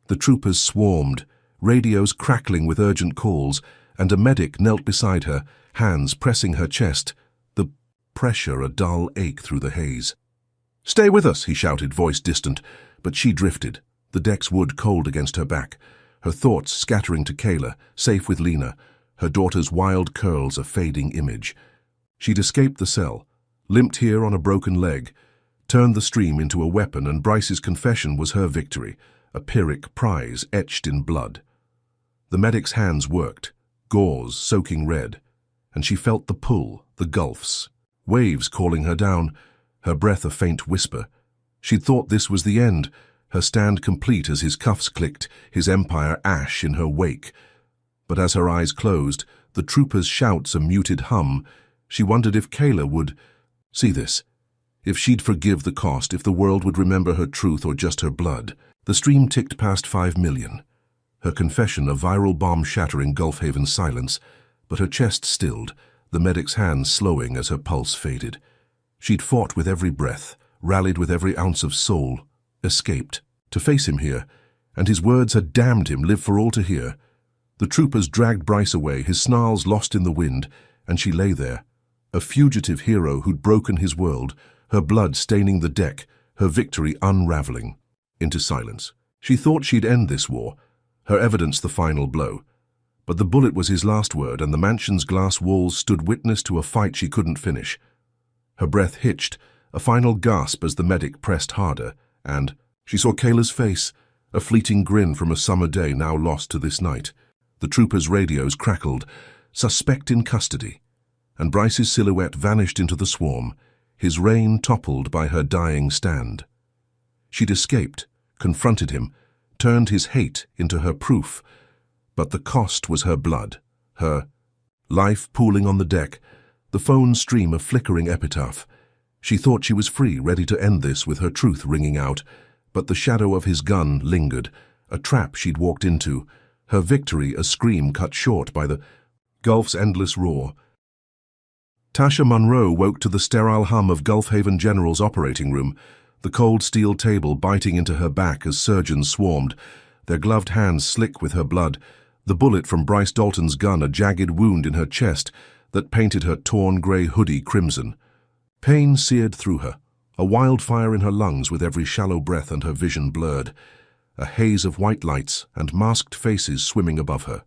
The troopers swarmed, radios crackling with urgent calls, and a medic knelt beside her, hands pressing her chest, the pressure a dull ache through the haze. "Stay with us," he shouted, voice distant, but she drifted, the deck's wood cold against her back, her thoughts scattering to Kayla, safe with Lena, her daughter's wild curls a fading image. She'd escaped the cell, limped here on a broken leg, turned the stream into a weapon, and Bryce's confession was her victory, a Pyrrhic prize etched in blood. The medic's hands worked, gauze soaking red, and she felt the pull, the gulfs, waves calling her down, her breath a faint whisper. She'd thought this was the end, her stand complete as his cuffs clicked, his empire ash in her wake. But as her eyes closed, the troopers' shouts a muted hum, she wondered if Kayla would see this, if she'd forgive the cost, if the world would remember her truth or just her blood. The stream ticked past 5 million. Her confession a viral bomb-shattering Gulf Haven silence, but her chest stilled, the medic's hands slowing as her pulse faded. She'd fought with every breath, rallied with every ounce of soul, escaped, to face him here, and his words had damned him, live for all to hear. The troopers dragged Bryce away, his snarls lost in the wind, and she lay there, a fugitive hero who'd broken his world, her blood staining the deck, her victory unraveling. into silence. She thought she'd end this war, her evidence the final blow. But the bullet was his last word, and the mansion's glass walls stood witness to a fight she couldn't finish. Her breath hitched, a final gasp as the medic pressed harder, and she saw Kayla's face, a fleeting grin from a summer day now lost to this night. The troopers' radios crackled, "Suspect in custody," and Bryce's silhouette vanished into the swarm, his reign toppled by her dying stand. She'd escaped, confronted him, turned his hate into her proof, but the cost was her blood, her life pooling on the deck, the phone stream a flickering epitaph. She thought she was free, ready to end this with her truth ringing out, but the shadow of his gun lingered, a trap she'd walked into, her victory a scream cut short by the Gulf's endless roar. Tasha Munro woke to the sterile hum of Gulf Haven General's operating room, the cold steel table biting into her back as surgeons swarmed, their gloved hands slick with her blood, the bullet from Bryce Dalton's gun a jagged wound in her chest that painted her torn grey hoodie crimson. Pain seared through her, a wildfire in her lungs with every shallow breath, and her vision blurred, a haze of white lights and masked faces swimming above her.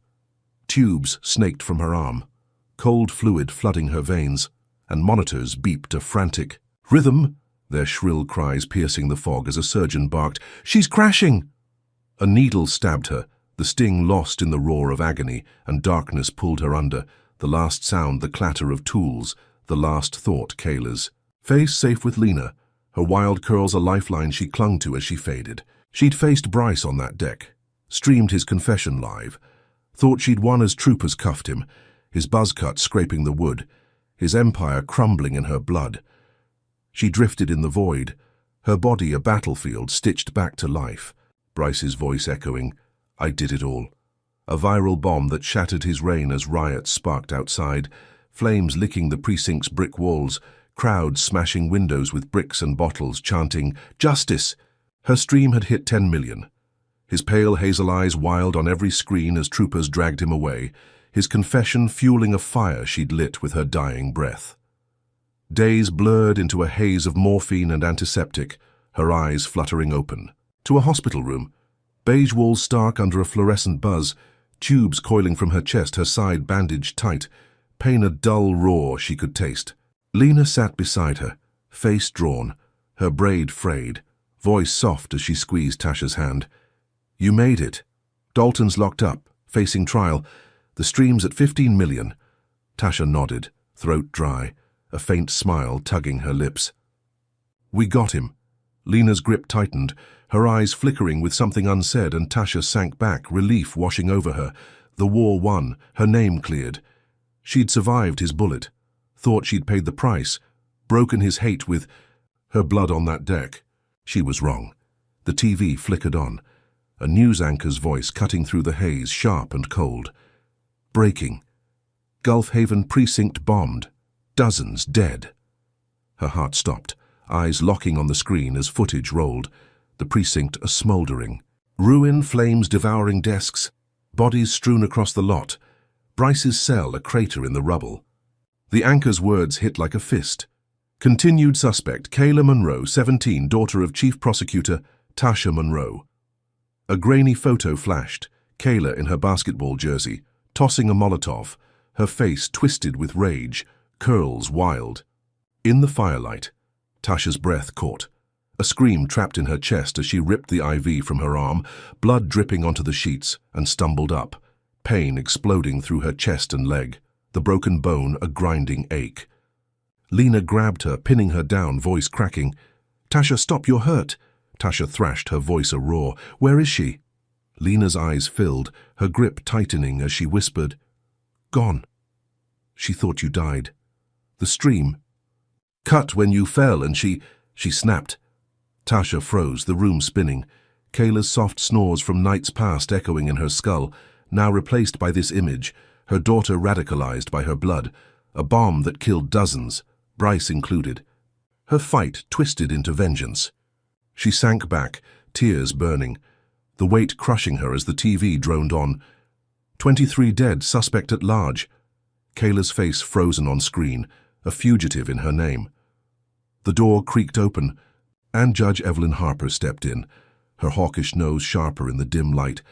Tubes snaked from her arm, cold fluid flooding her veins, and monitors beeped a frantic rhythm, their shrill cries piercing the fog as a surgeon barked, "She's crashing!" A needle stabbed her, the sting lost in the roar of agony, and darkness pulled her under, the last sound the clatter of tools, the last thought Kayla's. Face safe with Lena, her wild curls a lifeline she clung to as she faded. She'd faced Bryce on that deck, streamed his confession live, thought she'd won as troopers cuffed him, his buzz cut scraping the wood, his empire crumbling in her blood. She drifted in the void, her body a battlefield stitched back to life, Bryce's voice echoing, "I did it all." A viral bomb that shattered his reign as riots sparked outside, flames licking the precinct's brick walls, crowds smashing windows with bricks and bottles, chanting, "Justice!" Her stream had hit 10 million. His pale hazel eyes wild on every screen as troopers dragged him away, his confession fueling a fire she'd lit with her dying breath. Days blurred into a haze of morphine and antiseptic, her eyes fluttering open. To a hospital room, beige walls stark under a fluorescent buzz, tubes coiling from her chest, her side bandaged tight, pain a dull roar she could taste. Lena sat beside her, face drawn, her braid frayed, voice soft as she squeezed Tasha's hand. "You made it. Dalton's locked up, facing trial. The stream's at 15 million. Tasha nodded, throat dry, a faint smile tugging her lips. "We got him." Lena's grip tightened, her eyes flickering with something unsaid, and Tasha sank back, relief washing over her. The war won, her name cleared. She'd survived his bullet, thought she'd paid the price, broken his hate with her blood on that deck. She was wrong. The TV flickered on, a news anchor's voice cutting through the haze, sharp and cold. Breaking. Gulf Haven precinct bombed. Dozens dead. Her heart stopped, eyes locking on the screen as footage rolled, the precinct a smouldering. Ruin, flames devouring desks, bodies strewn across the lot, Bryce's cell a crater in the rubble. The anchor's words hit like a fist. Continued suspect, Kayla Munro, 17, daughter of Chief Prosecutor Tasha Munro. A grainy photo flashed, Kayla in her basketball jersey, tossing a Molotov, her face twisted with rage, curls wild. In the firelight, Tasha's breath caught. A scream trapped in her chest as she ripped the IV from her arm, blood dripping onto the sheets, and stumbled up, pain exploding through her chest and leg, the broken bone a grinding ache. Lena grabbed her, pinning her down, voice cracking. "Tasha, stop, you're hurt." Tasha thrashed, her voice a roar. "Where is she?" Lena's eyes filled, her grip tightening as she whispered, "Gone. She thought you died. The stream. Cut when you fell and she snapped." Tasha froze, the room spinning. Kayla's soft snores from nights past echoing in her skull, now replaced by this image, her daughter radicalized by her blood, a bomb that killed dozens, Bryce included. Her fight twisted into vengeance. She sank back, tears burning, the weight crushing her as the TV droned on. 23 dead, suspect at large. Kayla's face frozen on screen, a fugitive in her name. The door creaked open, and Judge Evelyn Harper stepped in, her hawkish nose sharper in the dim light,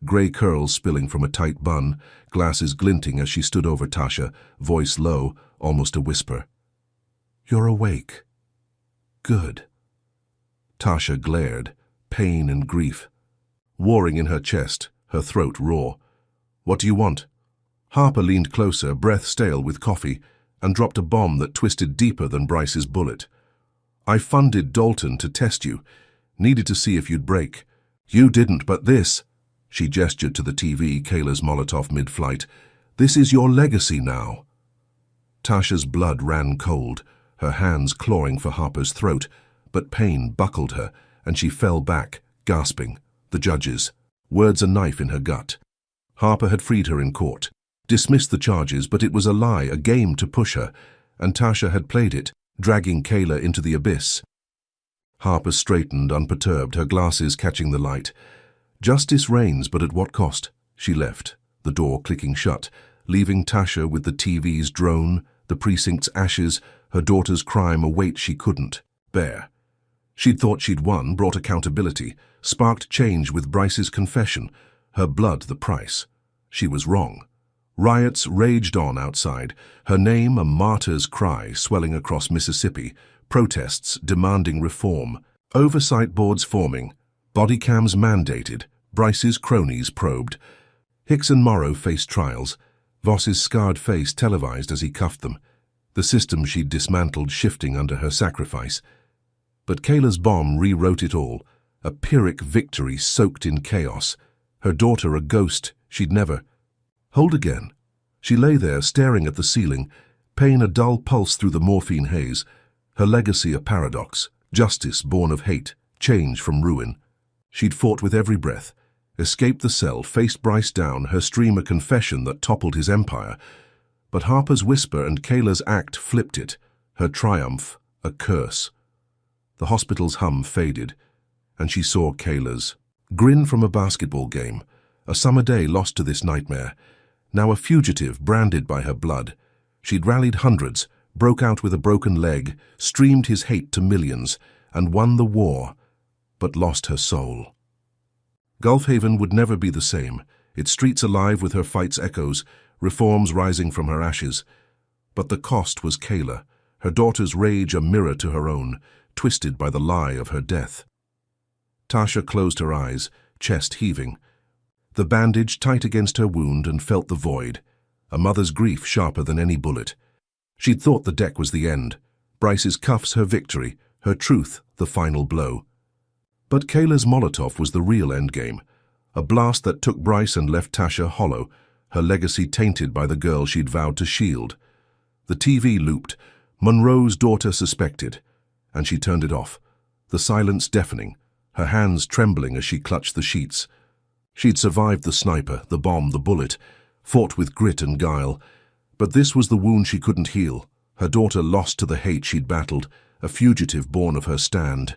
grey curls spilling from a tight bun, glasses glinting as she stood over Tasha, voice low, almost a whisper. "You're awake. Good." Tasha glared, pain and grief warring in her chest, her throat raw. "What do you want?" Harper leaned closer, breath stale with coffee, and dropped a bomb that twisted deeper than Bryce's bullet. "I funded Dalton to test you. Needed to see if you'd break. You didn't, but this—" She gestured to the TV, Kayla's Molotov mid-flight. "This is your legacy now." Tasha's blood ran cold, her hands clawing for Harper's throat, but pain buckled her, and she fell back, gasping. The judges. Words a knife in her gut. Harper had freed her in court, dismissed the charges, but it was a lie, a game to push her, and Tasha had played it, dragging Kayla into the abyss. Harper straightened, unperturbed, her glasses catching the light. Justice reigns, but at what cost? She left, the door clicking shut, leaving Tasha with the TV's drone, the precinct's ashes, her daughter's crime a weight she couldn't bear. She'd thought she'd won, brought accountability, sparked change with Bryce's confession, her blood the price. She was wrong. Riots raged on outside, her name a martyr's cry swelling across Mississippi, protests demanding reform, oversight boards forming, body cams mandated, Bryce's cronies probed. Hicks and Morrow faced trials, Voss's scarred face televised as he cuffed them, the system she'd dismantled shifting under her sacrifice. But Kayla's bomb rewrote it all, a Pyrrhic victory soaked in chaos, her daughter a ghost she'd never... Hold again. She lay there staring at the ceiling, pain a dull pulse through the morphine haze, her legacy a paradox, justice born of hate, change from ruin. She'd fought with every breath, escaped the cell, faced Bryce down, her stream a confession that toppled his empire. But Harper's whisper and Kayla's act flipped it, her triumph a curse. The hospital's hum faded, and she saw Kayla's grin from a basketball game, a summer day lost to this nightmare. Now a fugitive branded by her blood. She'd rallied hundreds, broke out with a broken leg, streamed his hate to millions, and won the war, but lost her soul. Gulfhaven would never be the same, its streets alive with her fight's echoes, reforms rising from her ashes. But the cost was Kayla, her daughter's rage a mirror to her own, twisted by the lie of her death. Tasha closed her eyes, chest heaving. The bandage tight against her wound and felt the void, a mother's grief sharper than any bullet. She'd thought the deck was the end, Bryce's cuffs her victory, her truth the final blow. But Kayla's Molotov was the real endgame, a blast that took Bryce and left Tasha hollow, her legacy tainted by the girl she'd vowed to shield. The TV looped, Monroe's daughter suspected, and she turned it off, the silence deafening, her hands trembling as she clutched the sheets. She'd survived the sniper, the bomb, the bullet, fought with grit and guile. But this was the wound she couldn't heal, her daughter lost to the hate she'd battled, a fugitive born of her stand.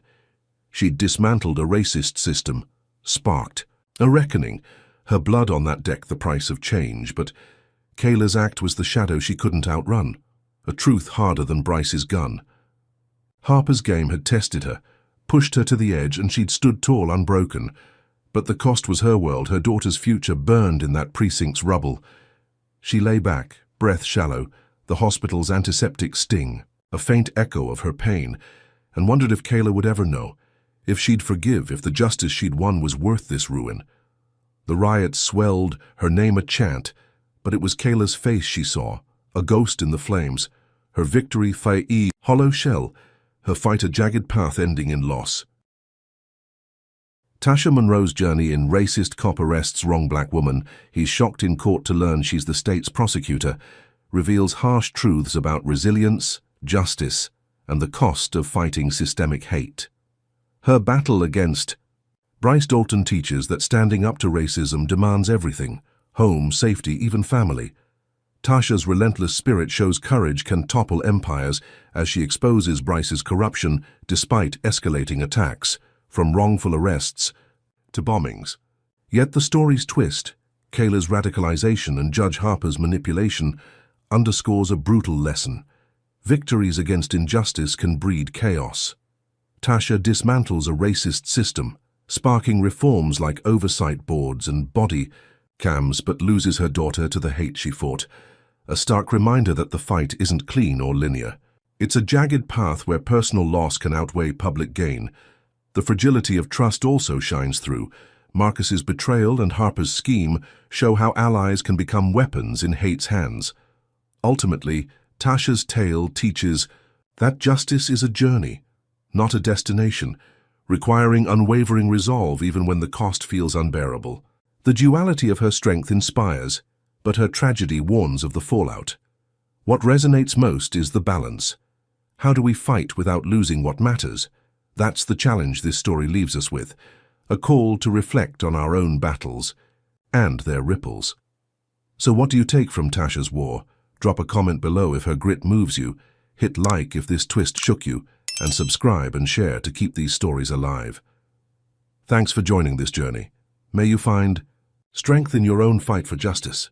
She'd dismantled a racist system, sparked a reckoning, her blood on that deck the price of change. But Kayla's act was the shadow she couldn't outrun, a truth harder than Bryce's gun. Harper's game had tested her, pushed her to the edge, and she'd stood tall, unbroken. But the cost was her world, her daughter's future burned in that precinct's rubble. She lay back, breath shallow, the hospital's antiseptic sting, a faint echo of her pain, and wondered if Kayla would ever know, if she'd forgive, if the justice she'd won was worth this ruin. The riot swelled, her name a chant, but it was Kayla's face she saw, a ghost in the flames, her victory fae hollow shell, her fight a jagged path ending in loss. Tasha Monroe's journey in racist cop arrests wrong black woman, he's shocked in court to learn she's the state's prosecutor, reveals harsh truths about resilience, justice, and the cost of fighting systemic hate. Her battle against Bryce Dalton teaches that standing up to racism demands everything, home, safety, even family. Tasha's relentless spirit shows courage can topple empires as she exposes Bryce's corruption despite escalating attacks, from wrongful arrests to bombings. Yet the story's twist, Kayla's radicalization and Judge Harper's manipulation, underscores a brutal lesson. Victories against injustice can breed chaos. Tasha dismantles a racist system, sparking reforms like oversight boards and body cams, but loses her daughter to the hate she fought. A stark reminder that the fight isn't clean or linear. It's a jagged path where personal loss can outweigh public gain. The fragility of trust also shines through. Marcus's betrayal and Harper's scheme show how allies can become weapons in hate's hands. Ultimately, Tasha's tale teaches that justice is a journey, not a destination, requiring unwavering resolve even when the cost feels unbearable. The duality of her strength inspires, but her tragedy warns of the fallout. What resonates most is the balance. How do we fight without losing what matters? That's the challenge this story leaves us with, a call to reflect on our own battles and their ripples. So what do you take from Tasha's war? Drop a comment below if her grit moves you, hit like if this twist shook you, and subscribe and share to keep these stories alive. Thanks for joining this journey. May you find strength in your own fight for justice.